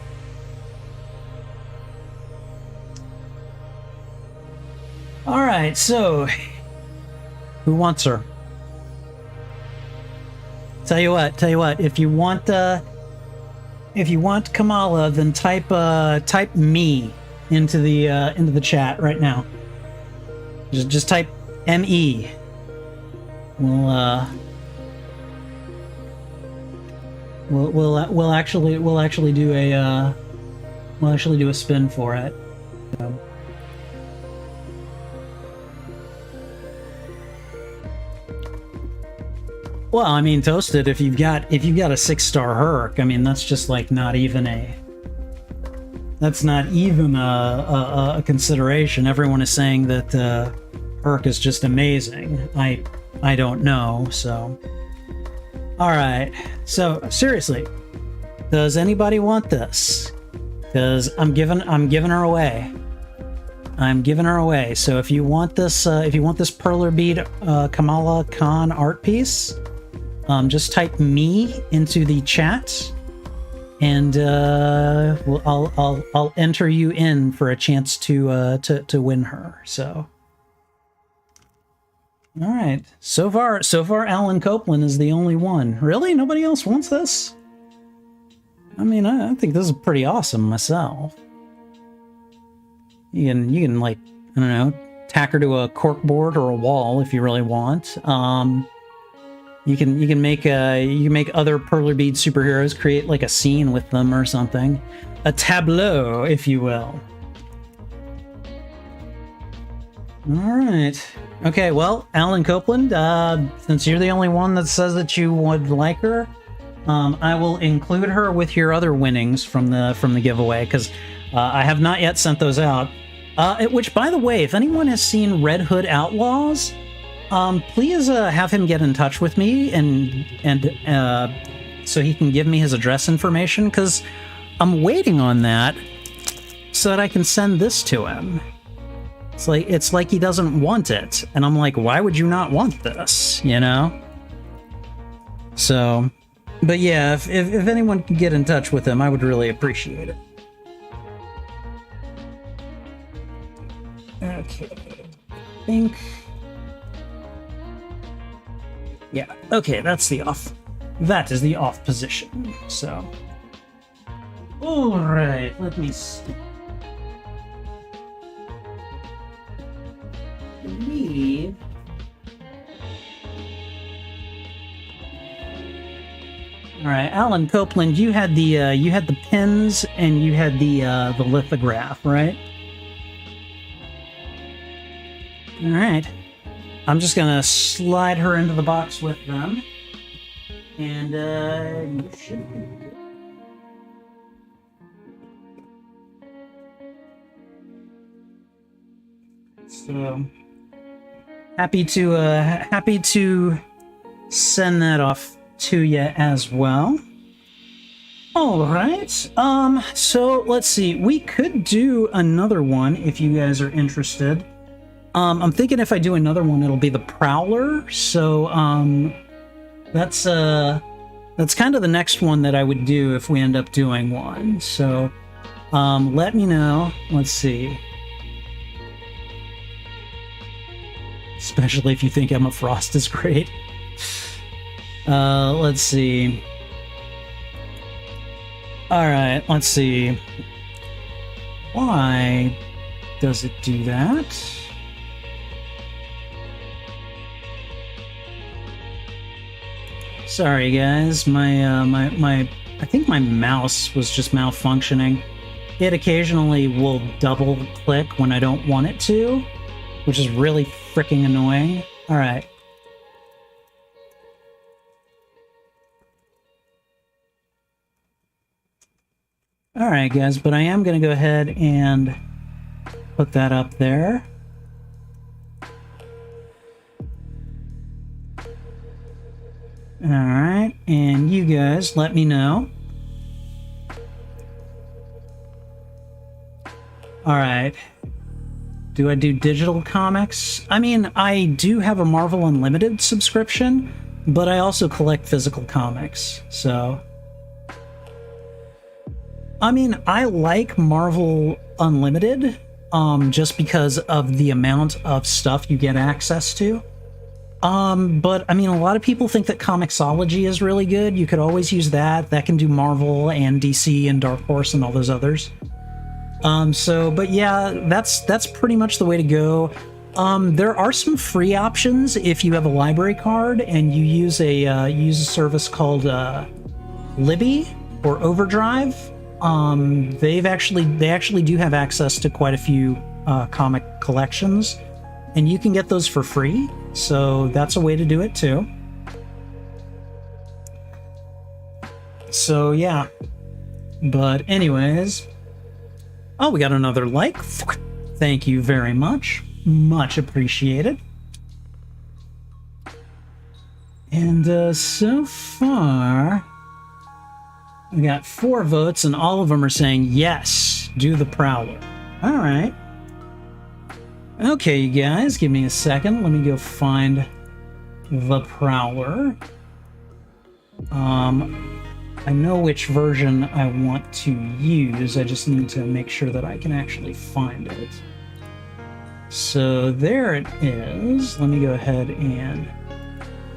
alright, so who wants her? Tell you what, if you want Kamala, then type me into the chat right now. Just type ME. We'll actually do a spin for it. Well, I mean, Toasted, if you've got a 6-star Herc, I mean, that's just like not even a consideration. Everyone is saying that Herc is just amazing. I don't know, so. Alright, so seriously, does anybody want this? Because I'm giving her away. I'm giving her away. So if you want this Perler bead Kamala Khan art piece, just type me into the chat, and I'll enter you in for a chance to win her. So. All right. So far, Alan Copeland is the only one. Really? Nobody else wants this? I mean, I think this is pretty awesome myself. You can like, I don't know, tack her to a corkboard or a wall if you really want. You can make other Perler bead superheroes, create like a scene with them or something, a tableau, if you will. All right. Okay, well, Alan Copeland, since you're the only one that says that you would like her, I will include her with your other winnings from the giveaway, because I have not yet sent those out. Which, by the way, if anyone has seen Red Hood Outlaws, please have him get in touch with me and so he can give me his address information, because I'm waiting on that so that I can send this to him. It's like he doesn't want it, and I'm like, why would you not want this, you know? So, but yeah, if anyone can get in touch with him, I would really appreciate it. Okay, I think, yeah, okay, that is the off position, so. Alright, let me see. All right, Alan Copeland, you had the pins and you had the lithograph, right? All right. I'm just gonna slide her into the box with them. And, you should be good. So, happy to send that off to you as well. All right. So let's see. We could do another one if you guys are interested. I'm thinking if I do another one, it'll be the Prowler. So, that's kind of the next one that I would do if we end up doing one. So, let me know. Let's see. Especially if you think Emma Frost is great. Let's see. Alright, let's see. Why does it do that? Sorry guys, I think my mouse was just malfunctioning. It occasionally will double click when I don't want it to, which is really freaking annoying. Alright. Alright guys, but I am going to go ahead and put that up there. Alright, and you guys let me know. Alright. Do I do digital comics? I mean, I do have a Marvel Unlimited subscription, but I also collect physical comics, so... I mean, I like Marvel Unlimited, just because of the amount of stuff you get access to. But, I mean, a lot of people think that Comixology is really good. You could always use that. That can do Marvel and DC and Dark Horse and all those others. But yeah, that's pretty much the way to go. There are some free options if you have a library card and you use a service called Libby or Overdrive. They actually do have access to quite a few comic collections, and you can get those for free. So that's a way to do it too. So yeah, but anyways. Oh, we got another like. Thank you very much. Much appreciated. And so far, we got 4 votes, and all of them are saying, yes, do the Prowler. All right. Okay, you guys, give me a second. Let me go find the Prowler. I know which version I want to use. I just need to make sure that I can actually find it. So there it is. Let me go ahead and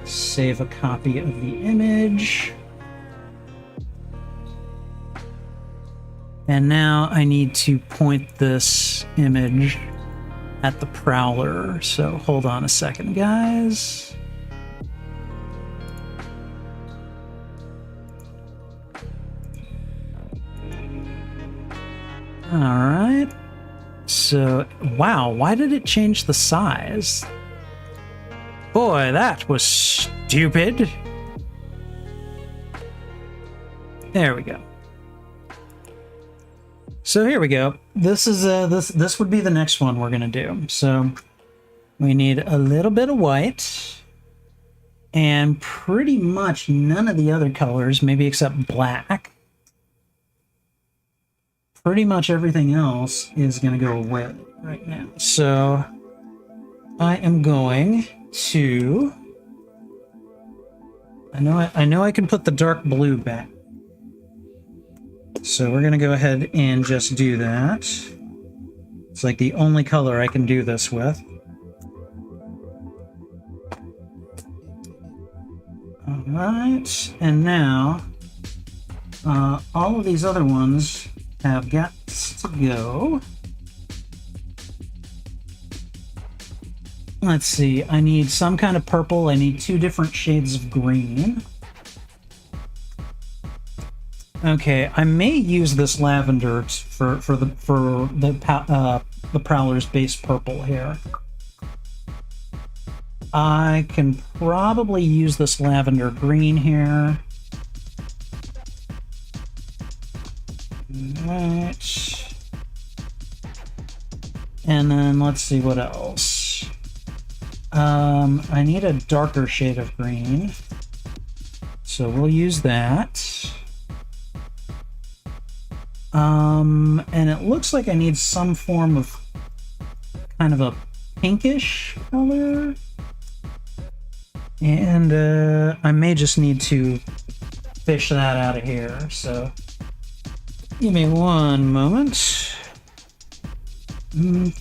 save a copy of the image. And now I need to point this image at the Prowler. So hold on a second, guys. All right. So, wow, why did it change the size? Boy, that was stupid. There we go. So here we go. This is this would be the next one we're gonna do. So we need a little bit of white and pretty much none of the other colors, maybe except black. Pretty much everything else is gonna go away right now. So I am going to. I know I can put the dark blue back. So we're gonna go ahead and just do that. It's like the only color I can do this with. All right, and now all of these other ones have got to go. Let's see, I need some kind of purple. I need 2 different shades of green. Okay, I may use this lavender for the Prowler's base purple here. I can probably use this lavender green here. Right. And then let's see what else. I need a darker shade of green. So we'll use that. And it looks like I need some form of kind of a pinkish color. And I may just need to fish that out of here. So give me one moment. I'm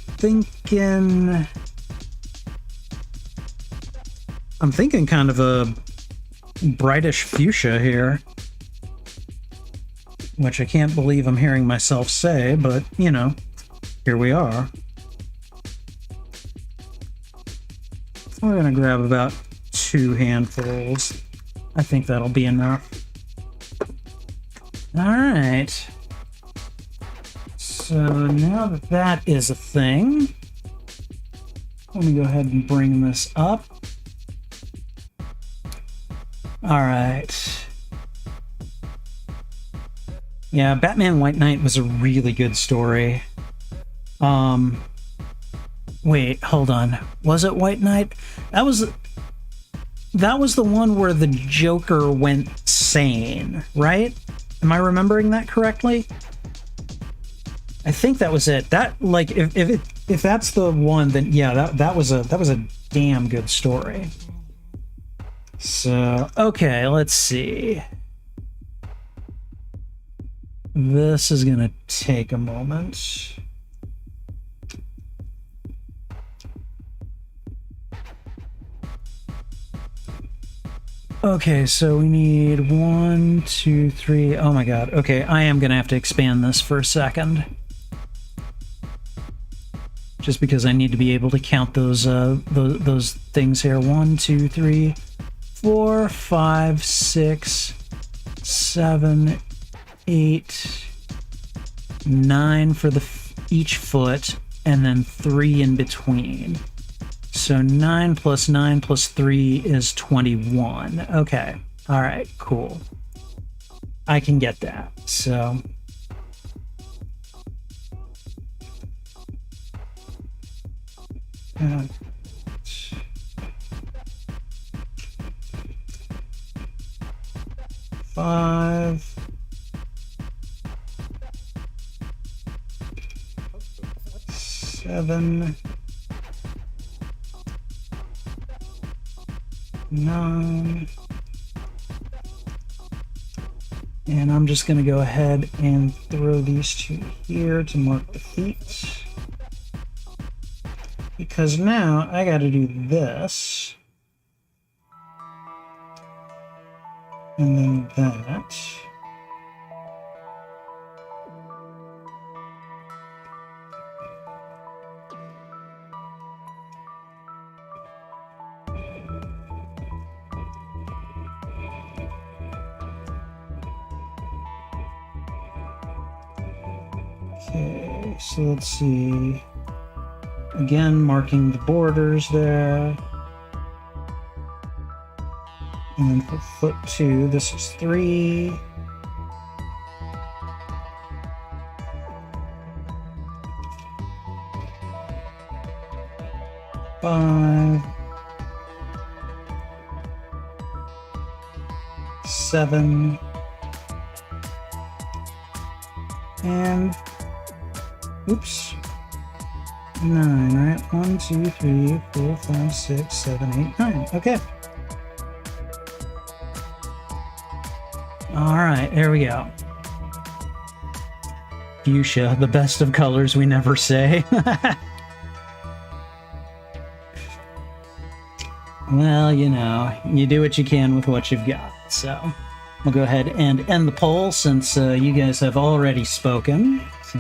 thinking kind of a brightish fuchsia here, which I can't believe I'm hearing myself say, but you know, here we are. We're gonna grab about 2 handfuls. I think that'll be enough. All right. So now that that is a thing, let me go ahead and bring this up. All right. Yeah, Batman White Knight was a really good story. Wait, hold on. Was it White Knight? That was the one where the Joker went sane, right? Am I remembering that correctly? I think that was it. That, like, if that's the one, then yeah, that was a damn good story. So, okay, let's see. This is gonna take a moment. Okay, so we need 1, 2, 3. Oh my god. Okay, I am gonna have to expand this for a second. Just because I need to be able to count those things here. 1, 2, 3, 4, 5, 6, 7, 8, 9 for each foot, and then 3 in between. So 9 plus 9 plus 3 is 21. Okay. All right, cool. I can get that. So five, 7, 9, and I'm just going to go ahead and throw these 2 here to mark the feet, because now I got to do this and then that. Okay, so let's see. Again, marking the borders there. And then for foot 2, this is 3. Five, 7, and oops, 9, right? 1, 2, 3, 4, 5, 6, 7, 8, 9. Okay. All right, there we go. Fuchsia, the best of colors we never say. Well, you know, you do what you can with what you've got. So we'll go ahead and end the poll since you guys have already spoken. So.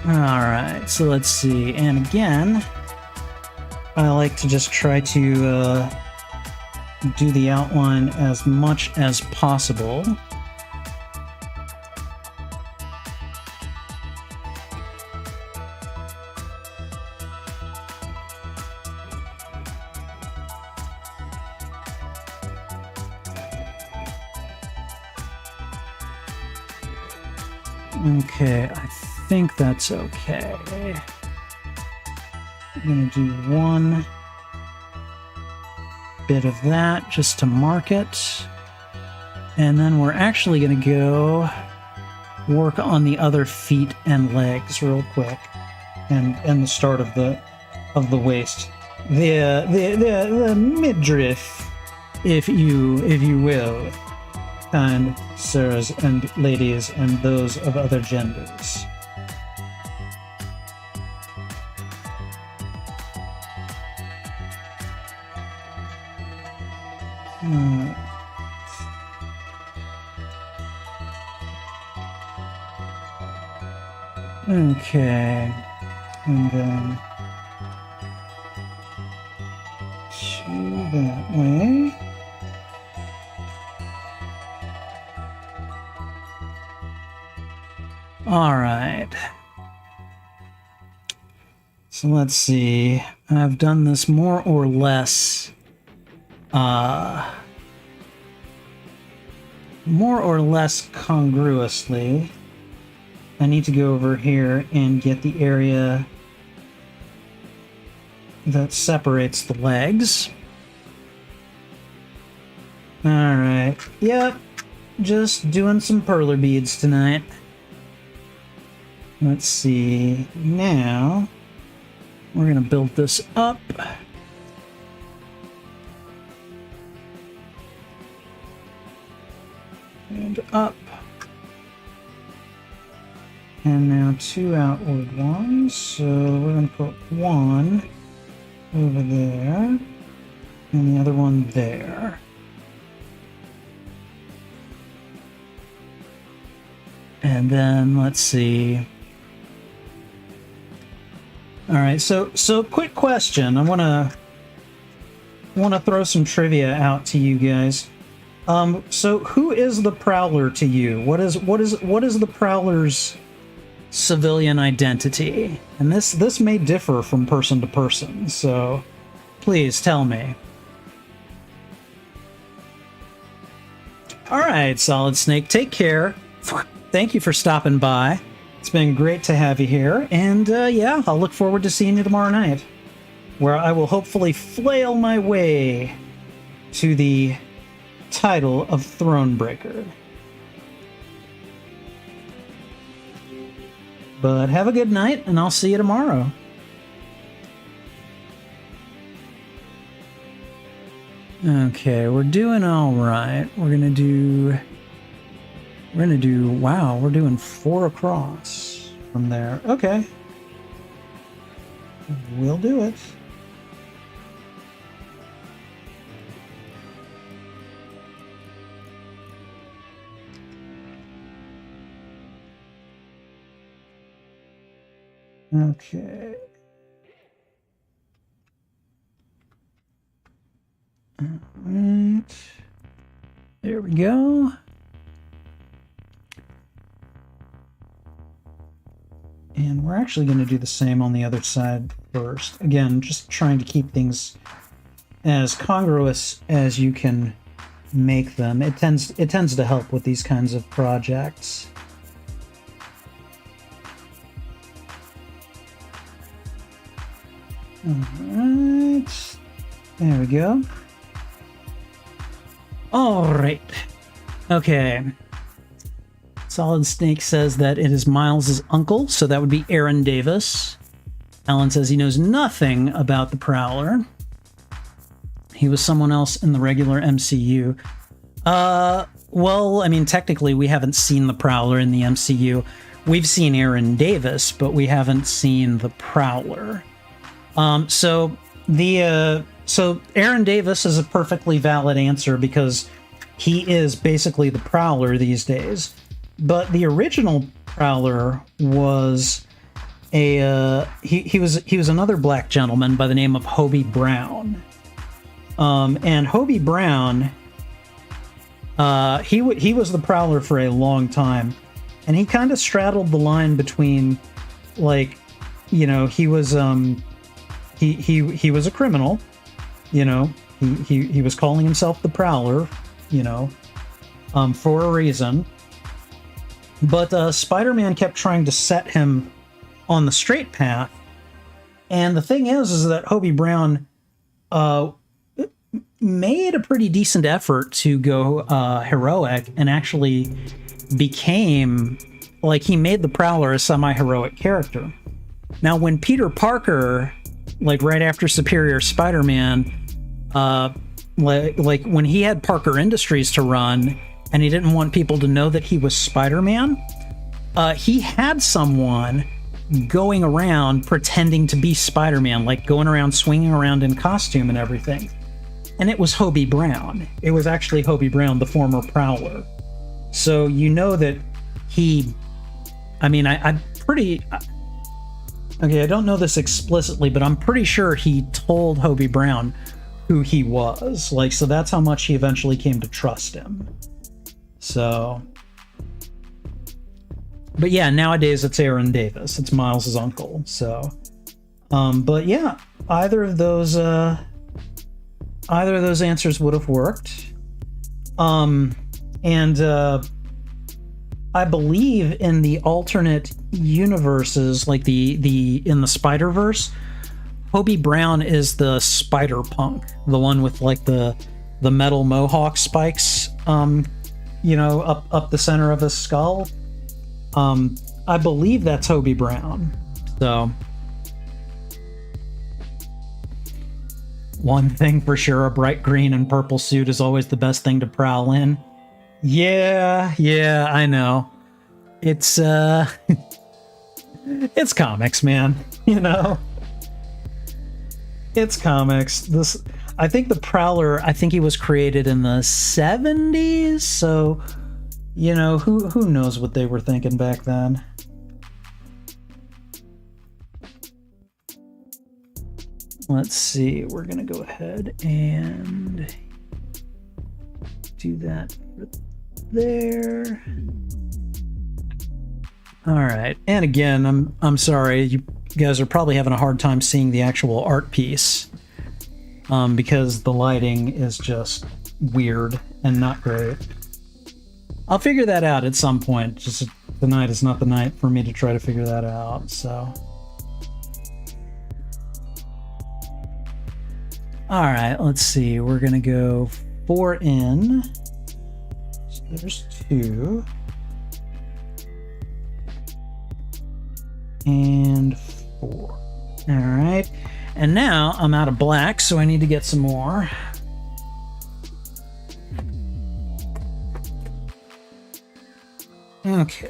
All right, so let's see. And again, I like to just try to do the outline as much as possible. Okay, I think that's okay. I'm gonna do one bit of that just to mark it. And then we're actually gonna go work on the other feet and legs real quick. And the start of the waist. The midriff, if you will, kind sirs and ladies and those of other genders. Okay, and then two that way. All right. So let's see. I've done this more or less congruously. I need to go over here and get the area that separates the legs. All right. Yep. Just doing some perler beads tonight. Let's see. Now, we're going to build this up. And up. And now two outward ones. So we're going to put one over there. And the other one there. And then, let's see. All right, so quick question. I want to throw some trivia out to you guys. So who is the Prowler to you? What is the Prowler's civilian identity? And this may differ from person to person, so please tell me. All right, Solid Snake, take care. Thank you for stopping by. It's been great to have you here, and yeah, I'll look forward to seeing you tomorrow night, where I will hopefully flail my way to the title of Thronebreaker. But have a good night, and I'll see you tomorrow. Okay, we're doing all right. We're gonna do, wow, we're doing 4 across from there. Okay. We'll do it. Okay. All right. There we go. And we're actually going to do the same on the other side first. Again, just trying to keep things as congruous as you can make them. It tends to help with these kinds of projects. All right. There we go. All right. Okay. Solid Snake says that it is Miles's uncle, so that would be Aaron Davis. Alan says he knows nothing about the Prowler. He was someone else in the regular MCU. Well, I mean, technically we haven't seen the Prowler in the MCU. We've seen Aaron Davis, but we haven't seen the Prowler. So Aaron Davis is a perfectly valid answer because he is basically the Prowler these days. But the original Prowler was a he was another black gentleman by the name of Hobie Brown. And Hobie Brown, he was the Prowler for a long time, and he kind of straddled the line between, like, you know, he was he was a criminal, you know, he was calling himself the Prowler, you know, for a reason. But Spider-Man kept trying to set him on the straight path. And the thing is that Hobie Brown made a pretty decent effort to go heroic and actually became, like, he made the Prowler a semi-heroic character. Now, when Peter Parker, like right after Superior Spider-Man, like when he had Parker Industries to run and he didn't want people to know that he was Spider-Man, he had someone going around pretending to be Spider-Man, like going around swinging around in costume and everything. And it was Hobie Brown. It was actually Hobie Brown, the former Prowler. So you know that he, I mean, I'm pretty, okay, I don't know this explicitly, but I'm pretty sure he told Hobie Brown who he was. Like, so that's how much he eventually came to trust him. So, but yeah, nowadays it's Aaron Davis. It's Miles's uncle. So, but yeah, either of those answers would have worked. I believe in the alternate universes, like in the Spider-Verse, Hobie Brown is the Spider-Punk, the one with like the metal mohawk spikes, you know, up the center of his skull. I believe that's Hobie Brown. So, one thing for sure, a bright green and purple suit is always the best thing to prowl in. Yeah, I know. It's it's comics, man. You know, it's comics. I think the Prowler, I think he was created in the 70s, so you know, who knows what they were thinking back then. Let's see, we're gonna go ahead and do that there. All right, and again, I'm sorry, you guys are probably having a hard time seeing the actual art piece, because the lighting is just weird and not great. I'll figure that out at some point. Just tonight is not the night for me to try to figure that out, so. All right, let's see. We're gonna go 4 in. So there's 2. And 4. All right. And now I'm out of black, so I need to get some more. Okay.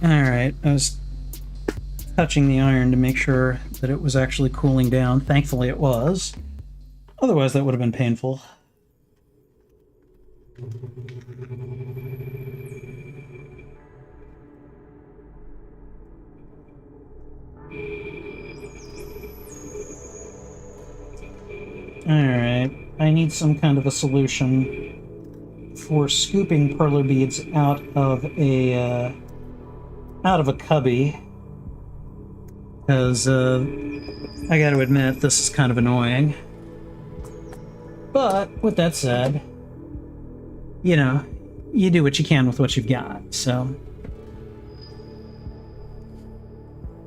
All right. I was touching the iron to make sure that it was actually cooling down. Thankfully it was. Otherwise that would have been painful. Alright, I need some kind of a solution for scooping Perler beads out of a cubby. Because, I gotta admit, this is kind of annoying. But, with that said, you know, you do what you can with what you've got, so.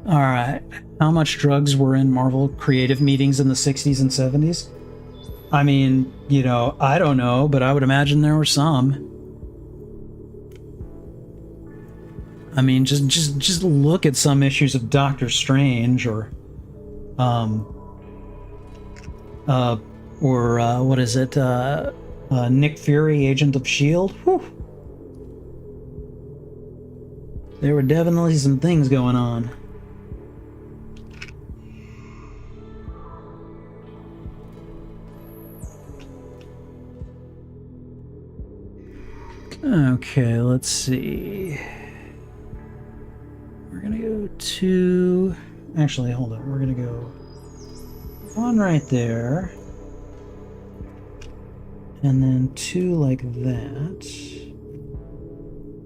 Alright, how much drugs were in Marvel creative meetings in the 60s and 70s? I mean, you know, I don't know, but I would imagine there were some. I mean, just look at some issues of Doctor Strange or what is it? Nick Fury, Agent of S.H.I.E.L.D. Whew. There were definitely some things going on. Okay, let's see. We're gonna go to... Actually, hold on. We're gonna go 1 right there. And then 2 like that.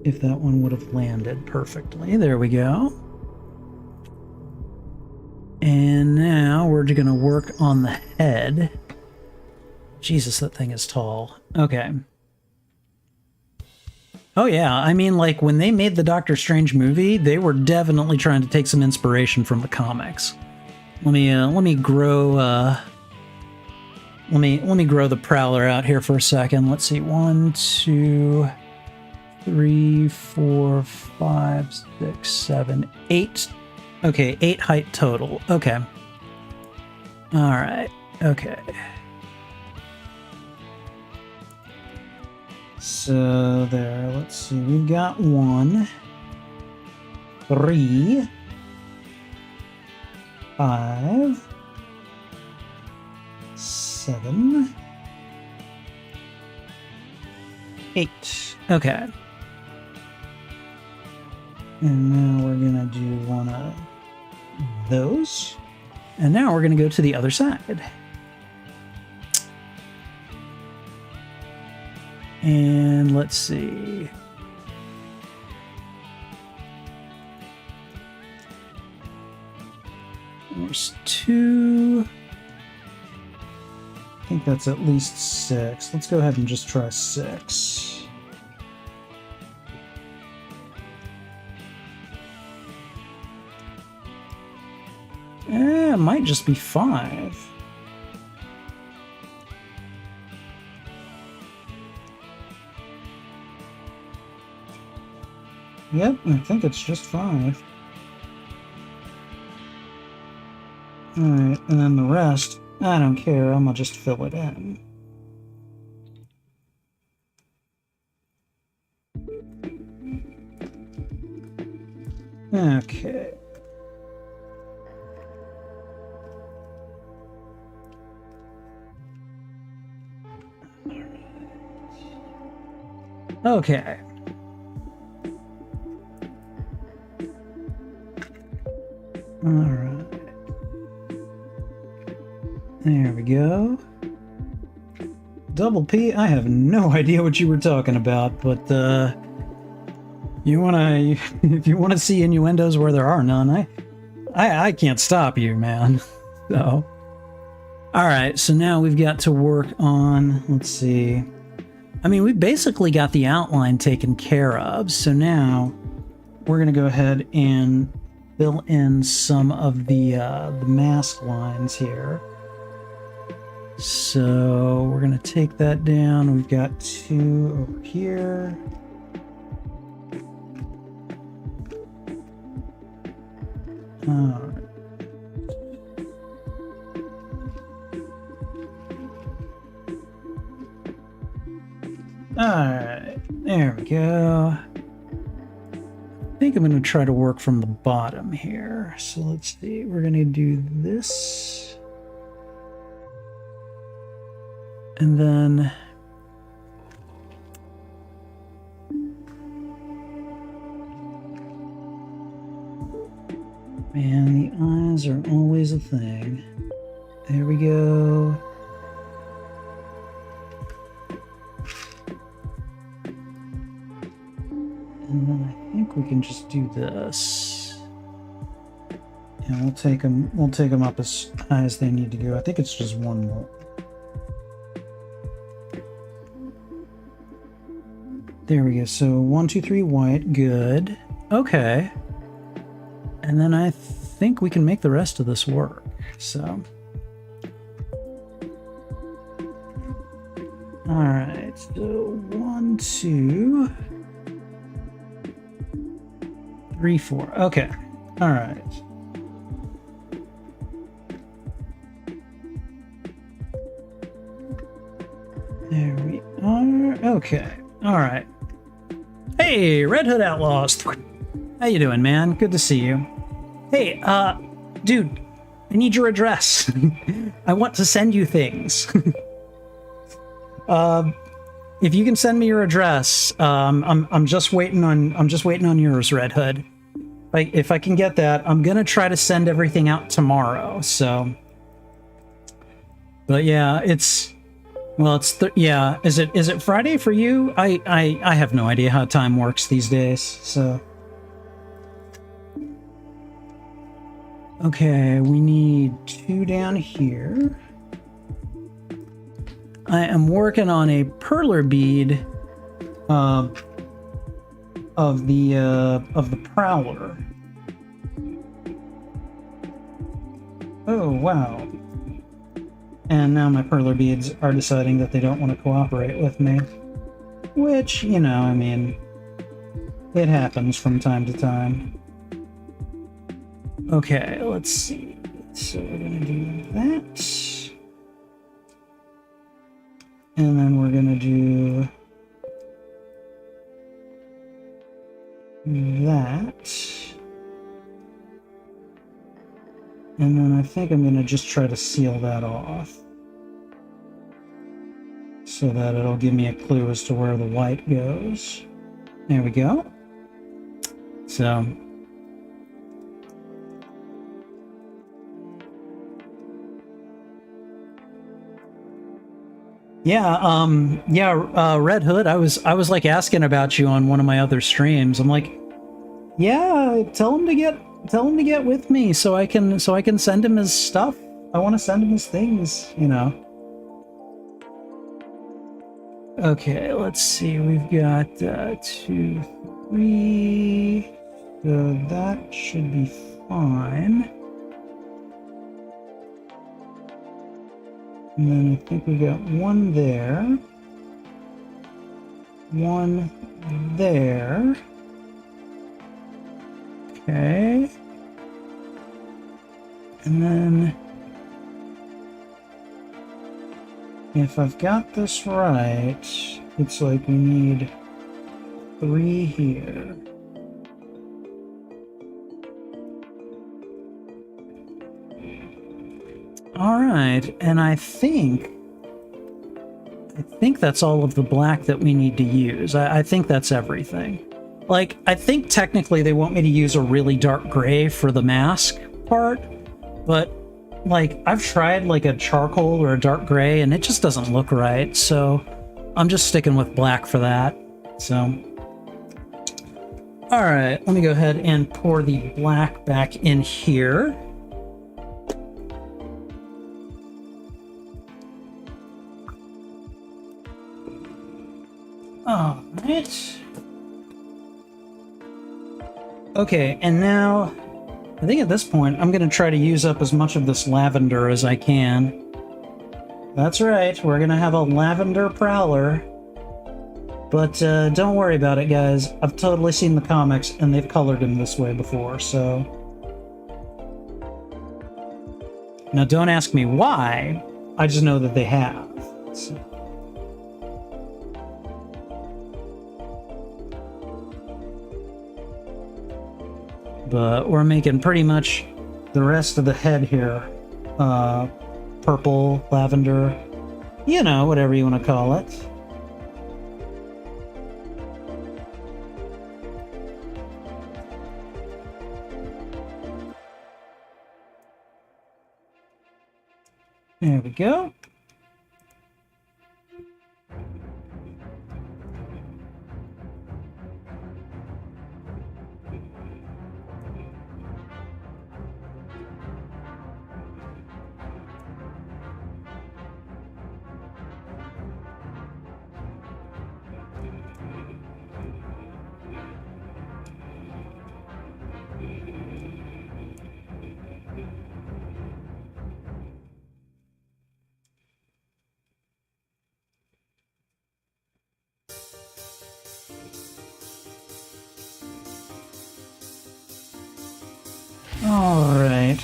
If that one would have landed perfectly. There we go. And now we're gonna work on the head. Jesus, that thing is tall. Okay. Oh yeah, I mean, like when they made the Doctor Strange movie, they were definitely trying to take some inspiration from the comics. Let me grow let me grow the Prowler out here for a second. Let's see, 1, 2, 3, 4, 5, 6, 7, 8. Okay, 8 height total. Okay. All right. Okay. So there, let's see. We've got 1, 3, 5, 7, 8. Okay. And now we're gonna do one of those. And now we're gonna go to the other side. And let's see. There's 2. I think that's at least 6. Let's go ahead and just try 6. It might just be 5. Yep, I think it's just 5. Alright, and then the rest, I don't care, I'm gonna just fill it in. Okay. Okay. All right. There we go. Double P, I have no idea what you were talking about, but if you wanna see innuendos where there are none, I can't stop you, man. So, all right. So now we've got to work on. Let's see. I mean, we basically got the outline taken care of. So now we're gonna go ahead and fill in some of the mask lines here. So we're gonna take that down. We've got 2 over here. All right. Alright, there we go. I think I'm going to try to work from the bottom here. So let's see, we're going to do this. And then... Man, the eyes are always a thing. There we go. And then I think we can just do this. And we'll take them up as high as they need to go. I think it's just 1 more. There we go. So 1, 2, 3 white, good. Okay. And then I think we can make the rest of this work. So all right, so 1, 2, 3, 4. Okay. All right. There we are. Okay. All right. Hey, Red Hood Outlaws. How you doing, man? Good to see you. Hey, dude, I need your address. I want to send you things. If you can send me your address, I'm just waiting on yours, Red Hood. Like, if I can get that, I'm gonna try to send everything out tomorrow. So, but yeah, yeah. Is it Friday for you? I have no idea how time works these days. So, okay, we need 2 down here. I am working on a perler bead of the Prowler. Oh, wow. And now my Perler beads are deciding that they don't want to cooperate with me. Which, you know, I mean, it happens from time to time. Okay, let's see. So we're going to do that. And then we're going to do that. And then I think I'm going to just try to seal that off, so that it'll give me a clue as to where the white goes. There we go. So, Red Hood, I was like asking about you on one of my other streams. I'm like, yeah, tell him to get with me so I can send him his stuff. I want to send him his things, you know. Okay, let's see. We've got 2, 3. So that should be fine. And then I think we got 1 there. 1 there. Okay. And then, if I've got this right, it's like we need 3 here. All right, and I think that's all of the black that we need to use. I think that's everything. Like, I think technically they want me to use a really dark gray for the mask part, but like, I've tried like a charcoal or a dark gray and it just doesn't look right, so I'm just sticking with black for that. So, all right, let me go ahead and pour the black back in here. All right. Okay, and now, I think at this point, I'm going to try to use up as much of this lavender as I can. That's right, we're going to have a lavender Prowler. But don't worry about it, guys. I've totally seen the comics, and they've colored him this way before, so... Now, don't ask me why. I just know that they have. So... But we're making pretty much the rest of the head here purple, lavender, you know, whatever you want to call it. There we go. All right.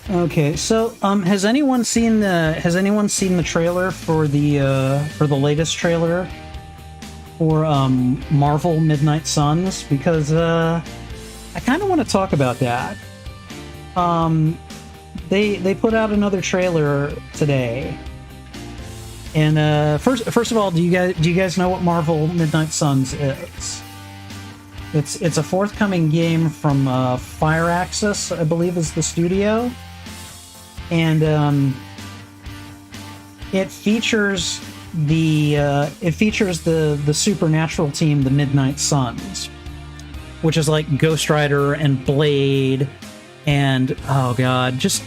Okay, so has anyone seen the trailer for the latest trailer for Marvel Midnight Suns? Because I kind of want to talk about that. They put out another trailer today. And first of all, do you guys know what Marvel Midnight Suns is? It's a forthcoming game from Firaxis, I believe is the studio, and it features the supernatural team, the Midnight Suns, which is like Ghost Rider and Blade, and oh god, just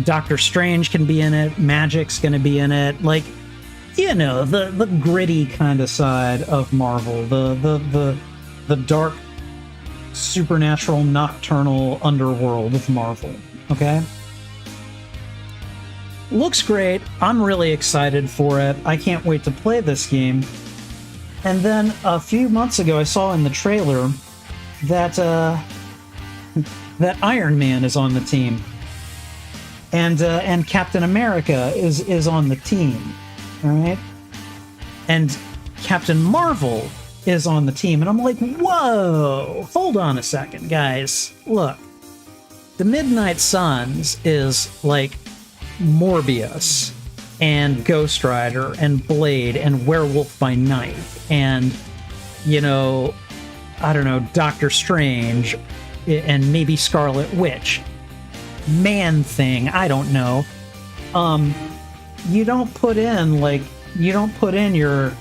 Doctor Strange can be in it, Magic's going to be in it, like you know, the gritty kind of side of Marvel, the dark, supernatural, nocturnal underworld of Marvel. Okay? Looks great. I'm really excited for it. I can't wait to play this game. And then a few months ago, I saw in the trailer that that Iron Man is on the team, and Captain America is on the team. All right, and Captain Marvel is on the team, and I'm like, whoa! Hold on a second, guys. Look, the Midnight Suns is like Morbius and Ghost Rider and Blade and Werewolf by Night and, you know, I don't know, Doctor Strange and maybe Scarlet Witch, Man-Thing, I don't know. You don't put in your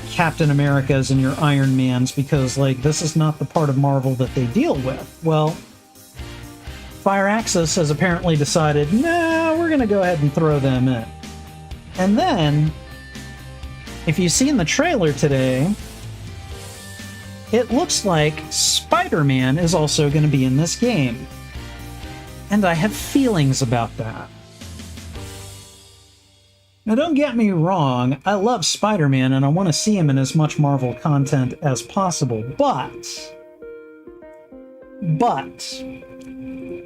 Captain Americas and your Iron Mans because, like, this is not the part of Marvel that they deal with. Well, Firaxis has apparently decided, nah, we're going to go ahead and throw them in. And then, if you've seen the trailer today, it looks like Spider-Man is also going to be in this game. And I have feelings about that. Now, don't get me wrong, I love Spider-Man and I want to see him in as much Marvel content as possible, but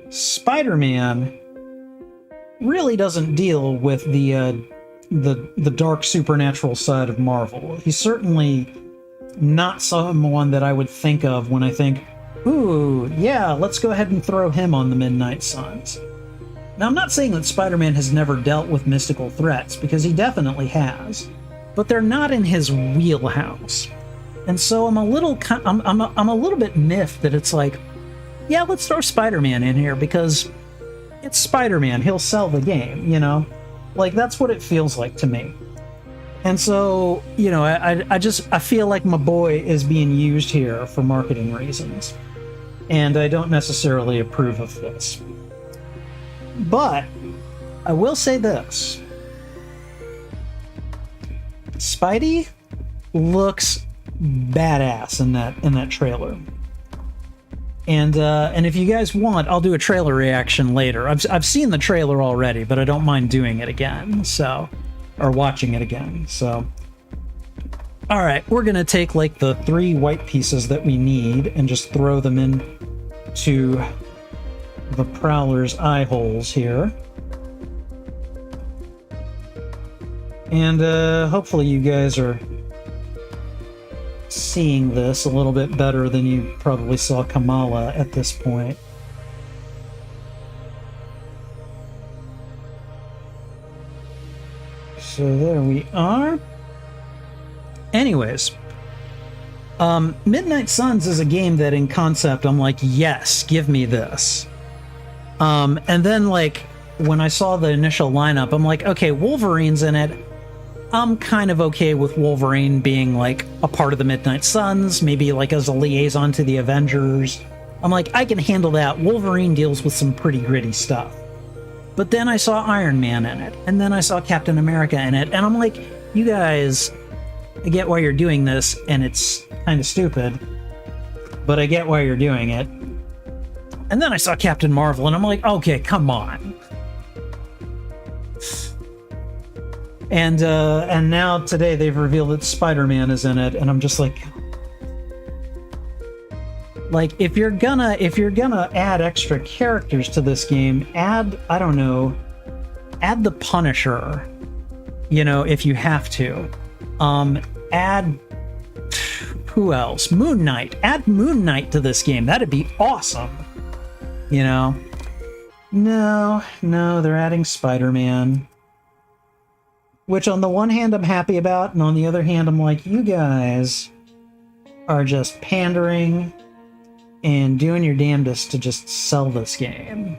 Spider-Man really doesn't deal with the dark supernatural side of Marvel. He's certainly not someone that I would think of when I think, ooh, yeah, let's go ahead and throw him on the Midnight Suns. Now, I'm not saying that Spider-Man has never dealt with mystical threats, because he definitely has, but they're not in his wheelhouse. And so I'm a little bit miffed that it's like, yeah, let's throw Spider-Man in here because it's Spider-Man. He'll sell the game, you know? Like, that's what it feels like to me. And so, you know, I feel like my boy is being used here for marketing reasons. And I don't necessarily approve of this. But I will say this. Spidey looks badass in that trailer. And if you guys want, I'll do a trailer reaction later. I've seen the trailer already, but I don't mind doing it again, so, or watching it again, so. All right, we're gonna take like the 3 white pieces that we need and just throw them in to the Prowler's eye holes here. And hopefully you guys are seeing this a little bit better than you probably saw Kamala at this point. So there we are. Anyways, Midnight Suns is a game that in concept I'm like, yes, give me this. And then like when I saw the initial lineup, I'm like, okay, Wolverine's in it. I'm kind of okay with Wolverine being like a part of the Midnight Suns, maybe like as a liaison to the Avengers. I'm like, I can handle that. Wolverine deals with some pretty gritty stuff. But then I saw Iron Man in it, and then I saw Captain America in it, and I'm like, you guys, I get why you're doing this, and it's kind of stupid, but I get why you're doing it. And then I saw Captain Marvel, and I'm like, okay, come on. And now today they've revealed that Spider-Man is in it, and I'm just like, if you're gonna add extra characters to this game, add, I don't know, add the Punisher, you know, if you have to. Add, who else? Moon Knight. Add Moon Knight to this game. That'd be awesome. You know? No, they're adding Spider-Man. Which on the one hand I'm happy about, and on the other hand I'm like, you guys are just pandering and doing your damnedest to just sell this game.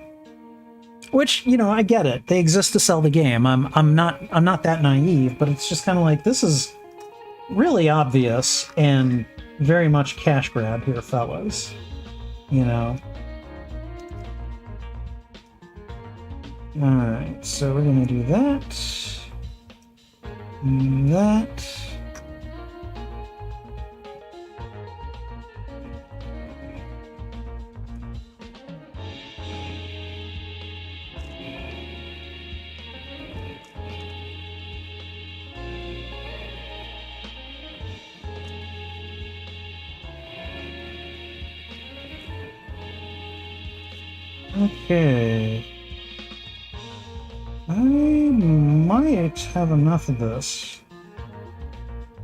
Which, you know, I get it. They exist to sell the game. I'm not that naive, but it's just kind of like, this is really obvious and very much cash grab here, fellas. You know. Alright, so we're gonna do that. that. Okay. I might have enough of this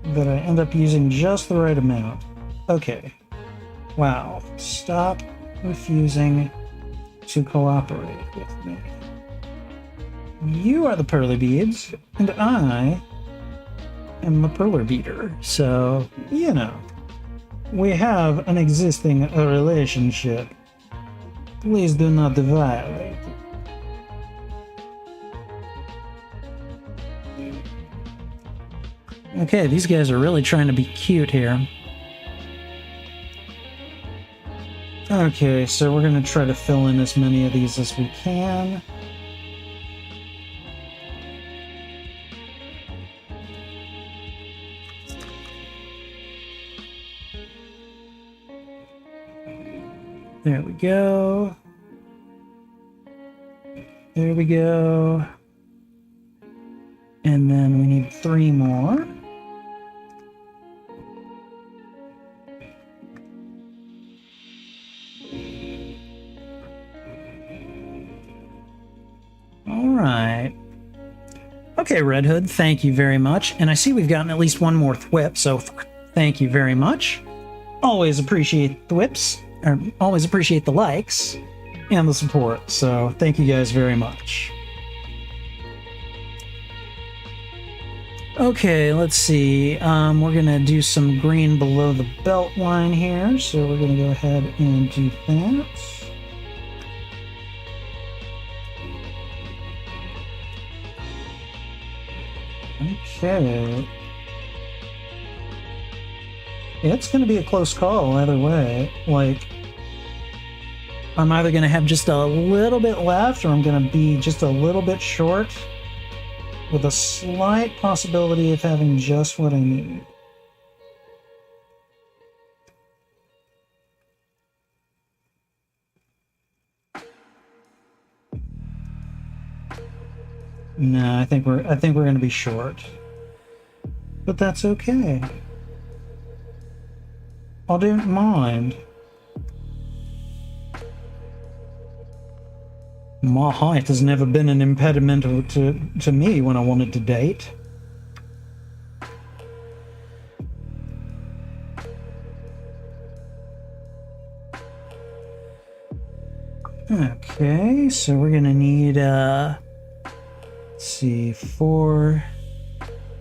that I end up using just the right amount. Okay. Wow. Stop refusing to cooperate with me. You are the Perler beads, and I am the Perler beater. So, you know, we have an existing relationship. Please do not violate. Okay, these guys are really trying to be cute here. Okay, so we're going to try to fill in as many of these as we can. There we go. There we go. And then we need 3 more. All right. Okay, Red Hood, thank you very much. And I see we've gotten at least 1 more thwip, so thank you very much. Always appreciate thwips. Or always appreciate the likes and the support, so thank you guys very much. Okay, let's see. We're gonna do some green below the belt line here, so we're gonna go ahead and do that. Okay. It's going to be a close call either way. Like, I'm either going to have just a little bit left or I'm going to be just a little bit short with a slight possibility of having just what I need. No, I think we're going to be short. But that's okay. I don't mind. My height has never been an impediment to me when I wanted to date. Okay, so we're gonna need let's see, 4.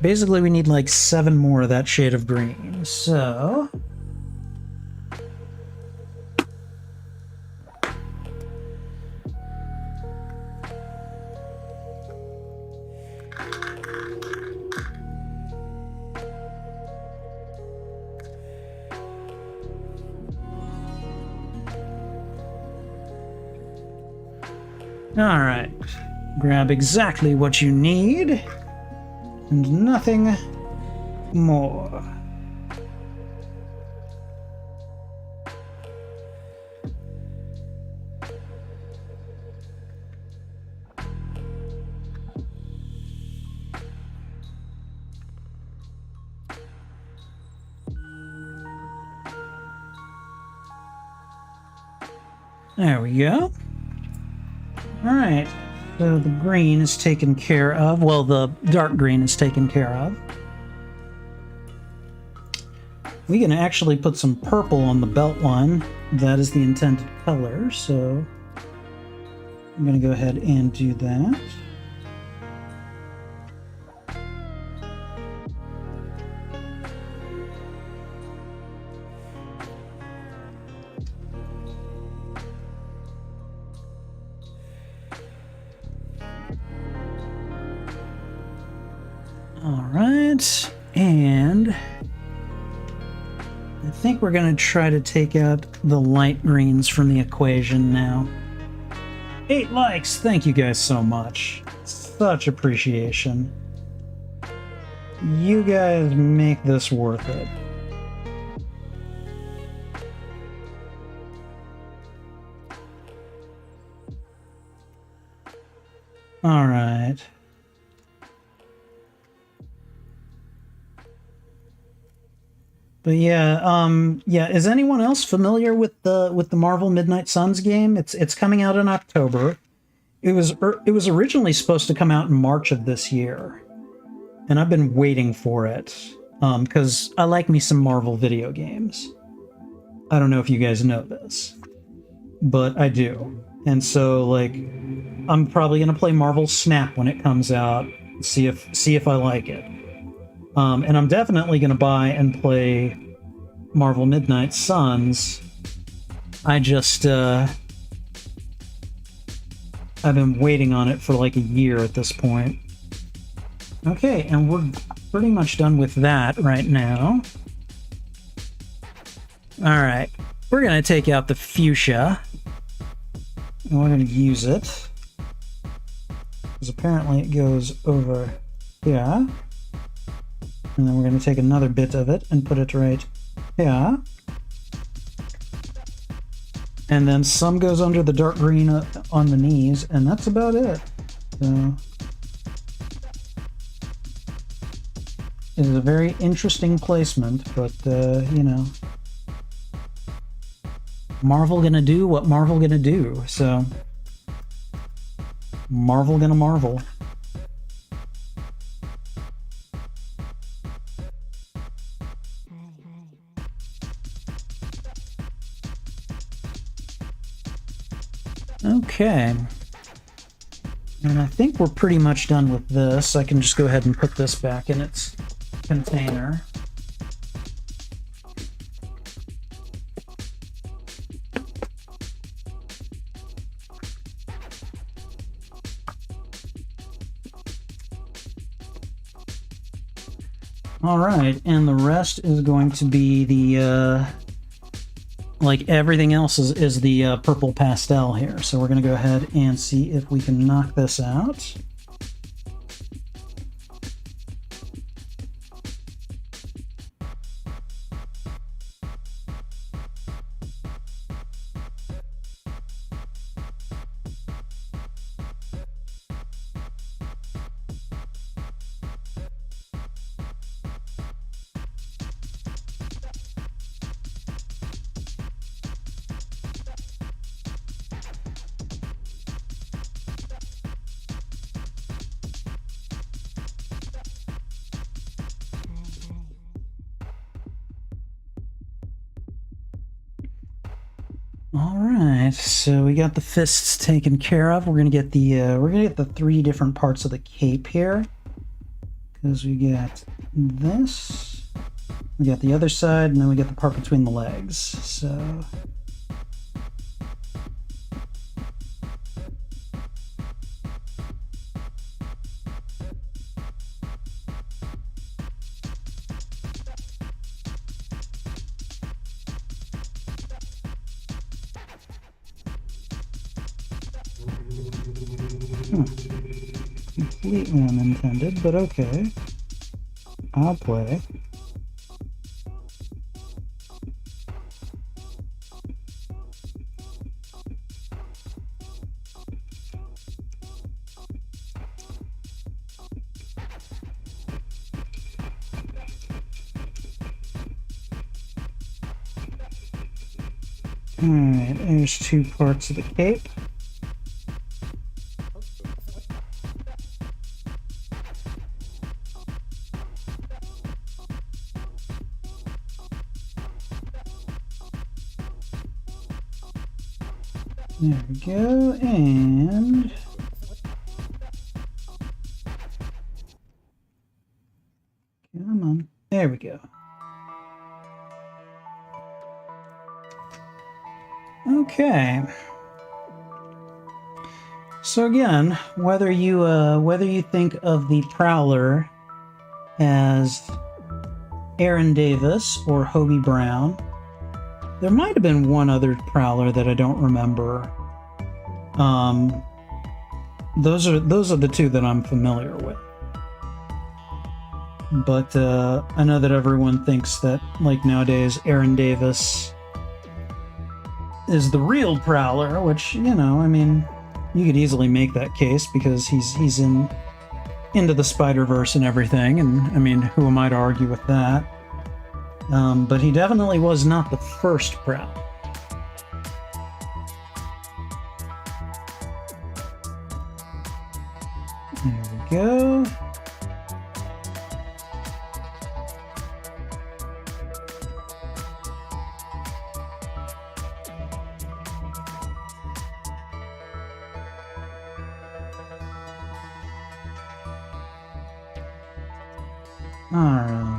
Basically we need like 7 more of that shade of green. So all right, grab exactly what you need and nothing more. There we go. All right, so the green is taken care of. Well, the dark green is taken care of. We can actually put some purple on the belt line. That is the intended color, so I'm going to go ahead and do that. All right, and I think we're going to try to take out the light greens from the equation now. 8 likes, thank you guys so much. Such appreciation. you guys make this worth it. All right. But yeah, yeah. Is anyone else familiar with the Marvel Midnight Suns game? It's coming out in October. It was originally supposed to come out in March of this year, and I've been waiting for it because I like me some Marvel video games. I don't know if you guys know this, but I do, and so like I'm probably gonna play Marvel Snap when it comes out. See if I like it. And I'm definitely going to buy and play Marvel Midnight Suns. I just, I've been waiting on it for like a year at this point. Okay, and we're pretty much done with that right now. Alright, we're going to take out the fuchsia. And we're going to use it. Because apparently it goes over here. And then we're going to take another bit of it and put it right here. And then some goes under the dark green on the knees, and that's about it. So it is a very interesting placement, but, you know, Marvel gonna do what Marvel gonna do, so Marvel gonna Marvel. Okay, and I think we're pretty much done with this. I can just go ahead and put this back in its container. All right, and the rest is going to be the like everything else is the purple pastel here. So we're going to go ahead and see if we can knock this out. All right, so we got the fists taken care of. We're gonna get the three different parts of the cape here, because we got this, we got the other side, and then we got the part between the legs. So completely unintended, but okay. I'll play. Alright, there's two parts of the cape. There we go, and come on, there we go. Okay. So again, whether you think of the Prowler as Aaron Davis or Hobie Brown, there might have been one other Prowler that I don't remember. Those are the two that I'm familiar with. But I know that everyone thinks that, like, nowadays, Aaron Davis is the real Prowler, which, you know, I mean, you could easily make that case because he's into the Spider-Verse and everything, and I mean, who am I to argue with that? But he definitely was not the first Prowler. There we go. All right.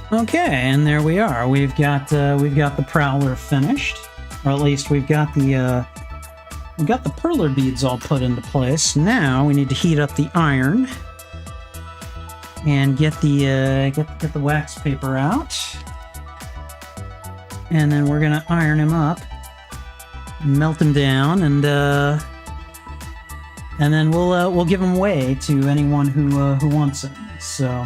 Okay, and there we are. We've got the Prowler finished, or at least we've got the Perler beads all put into place. Now we need to heat up the iron and get the wax paper out, and then we're gonna iron him up, melt him down, and then we'll give him away to anyone who wants him. So.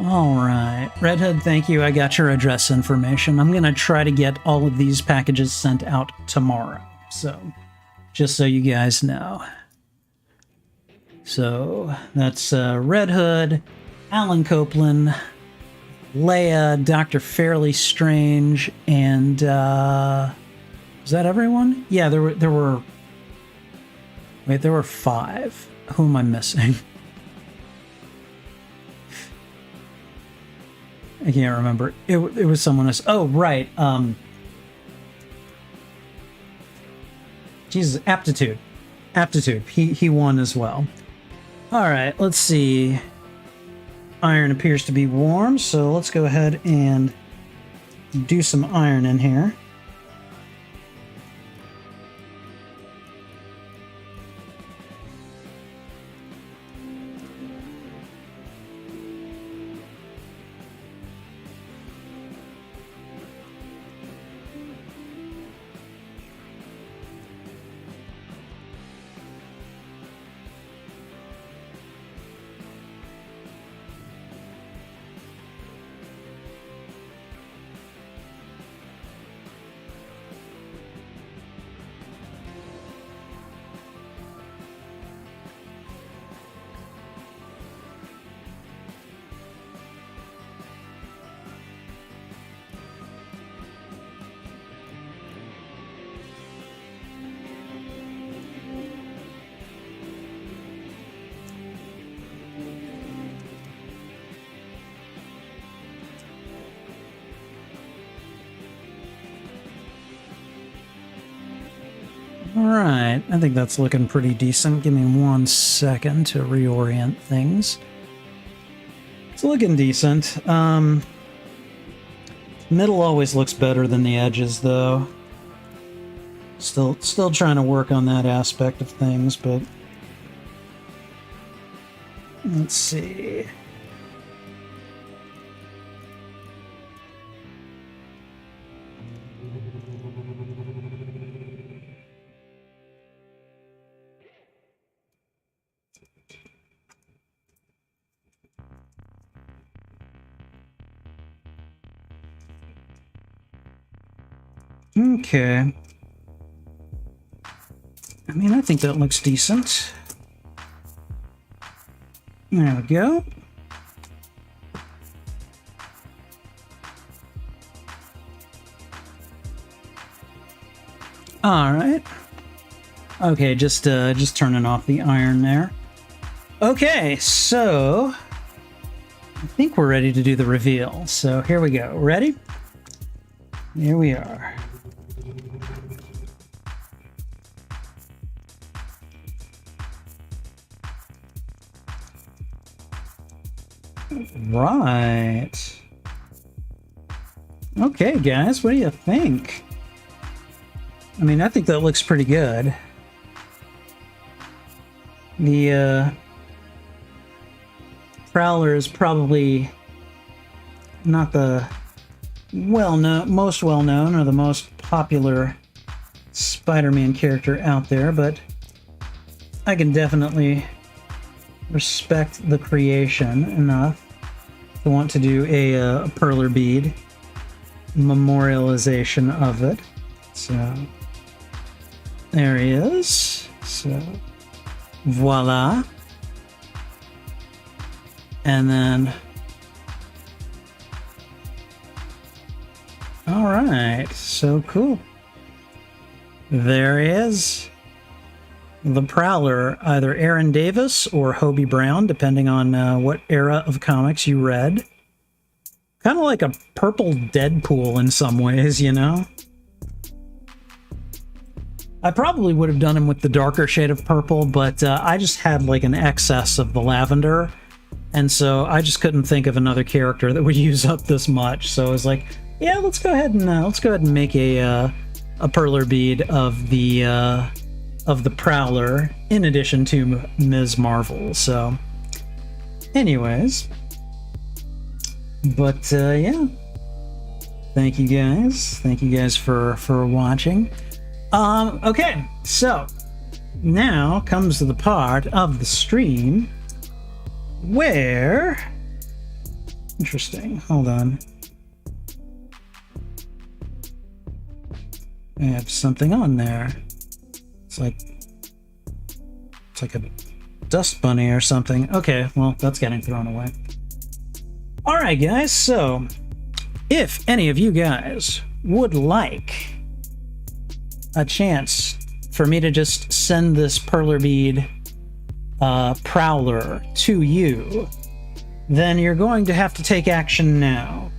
All right, Red Hood, thank you. I got your address information. I'm going to try to get all of these packages sent out tomorrow. So, just so you guys know. So, that's Red Hood, Alan Copeland, Leia, Dr. Fairly Strange, and is that everyone? Yeah, there were wait, there were 5. Who am I missing? I can't remember. It was someone else. Oh, right. Jesus, Aptitude. Aptitude. He won as well. All right, let's see. Iron appears to be warm, so let's go ahead and do some iron in here. Alright, I think that's looking pretty decent. Give me 1 second to reorient things. It's looking decent. Middle always looks better than the edges, though. Still trying to work on that aspect of things, but... let's see... Okay. I mean, I think that looks decent. There we go. All right. Okay, just turning off the iron there. Okay, so I think we're ready to do the reveal. So here we go. Ready? Here we are. Right. Okay, guys, what do you think? I mean, I think that looks pretty good. The Prowler is probably not the most well-known or the most popular Spider-Man character out there, but I can definitely respect the creation enough to want to do a Perler bead memorialization of it. So there he is. So voila. And then all right, so cool. There he is. The Prowler, either Aaron Davis or Hobie Brown, depending on what era of comics you read. Kind of like a purple Deadpool in some ways, you know? I probably would have done him with the darker shade of purple, but I just had like an excess of the lavender, and so I just couldn't think of another character that would use up this much. So I was like, yeah, let's go ahead and make a Perler bead of the Prowler in addition to Ms. Marvel. So anyways, but yeah, thank you guys for watching. Okay, so now comes to the part of the stream where, interesting, hold on, I have something on there. It's like a dust bunny or something. Okay, well, that's getting thrown away. All right, guys, so if any of you guys would like a chance for me to just send this Perler bead Prowler to you, then you're going to have to take action now.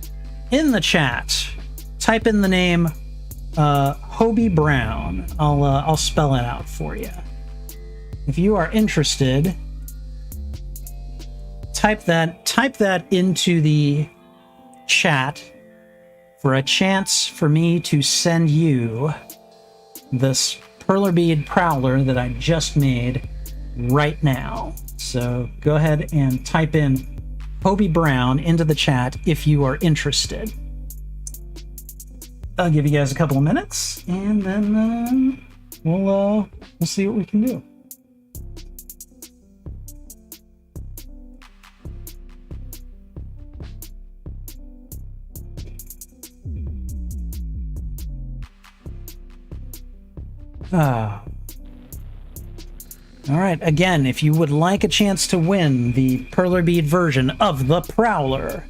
In the chat, type in the name Hobie Brown. I'll spell it out for you. If you are interested, type that into the chat for a chance for me to send you this Perler bead Prowler that I just made right now. So go ahead and type in Hobie Brown into the chat if you are interested. I'll give you guys a couple of minutes, and then we'll see what we can do. All right, again, if you would like a chance to win the Perler bead version of the Prowler,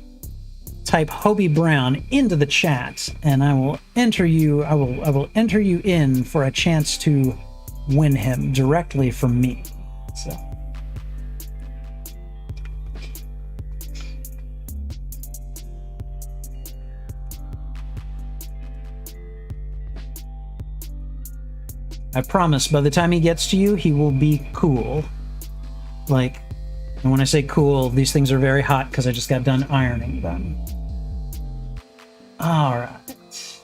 type Hobie Brown into the chat, and I will enter you. I will enter you in for a chance to win him directly from me. So. I promise, by the time he gets to you, he will be cool. Like, and when I say cool, these things are very hot because I just got done ironing them. All right.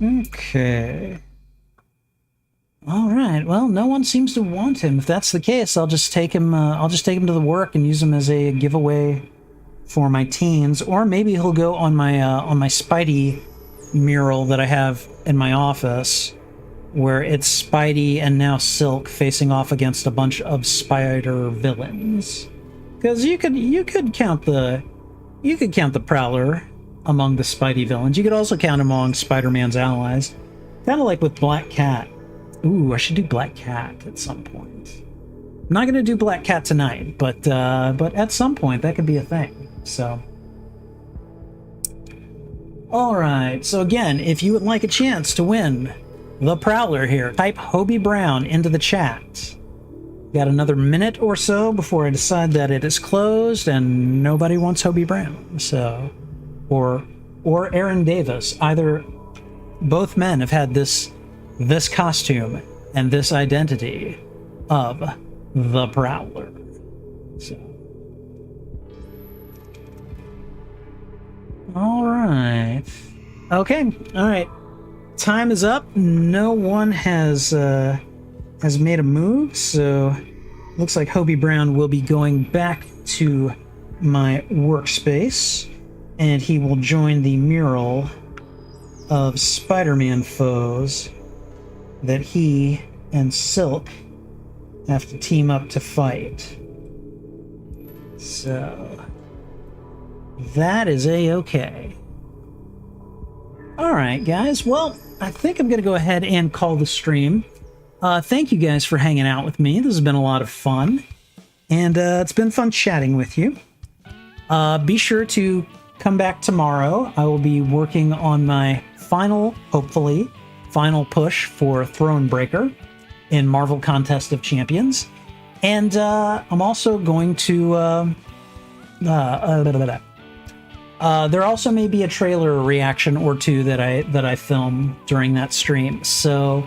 Okay. All right. Well, no one seems to want him. If that's the case, I'll just take him. I'll just take him to the work and use him as a giveaway for my teens, or maybe he'll go on my Spidey mural that I have in my office, where it's Spidey and now Silk facing off against a bunch of spider villains. Because you could count the you could count the Prowler among the Spidey villains. You could also count him among Spider-Man's allies. Kind of like with Black Cat. Ooh, I should do Black Cat at some point. I'm not going to do Black Cat tonight, but at some point that could be a thing. So, all right. So again, if you would like a chance to win the Prowler here, type Hobie Brown into the chat. Got another minute or so before I decide that it is closed and nobody wants Hobie Brown. So, or Aaron Davis. Either, both men have had this costume and this identity of the Prowler. So, all right. Okay. All right. Time is up. No one has made a move, so looks like Hobie Brown will be going back to my workspace, and he will join the mural of Spider-Man foes that he and Silk have to team up to fight. So that is a-okay. All right, guys. Well, I think I'm going to go ahead and call the stream. Thank you guys for hanging out with me. This has been a lot of fun, and it's been fun chatting with you. Be sure to come back tomorrow. I will be working on my hopefully, final push for Thronebreaker in Marvel Contest of Champions. And I'm also going to... there also may be a trailer reaction or two that I film during that stream. So...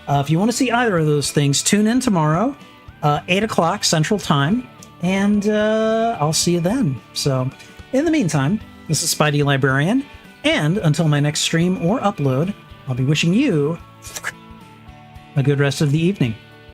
if you want to see either of those things, tune in tomorrow, 8 o'clock Central Time, and I'll see you then. So, in the meantime, this is Spidey Librarian, and until my next stream or upload, I'll be wishing you a good rest of the evening.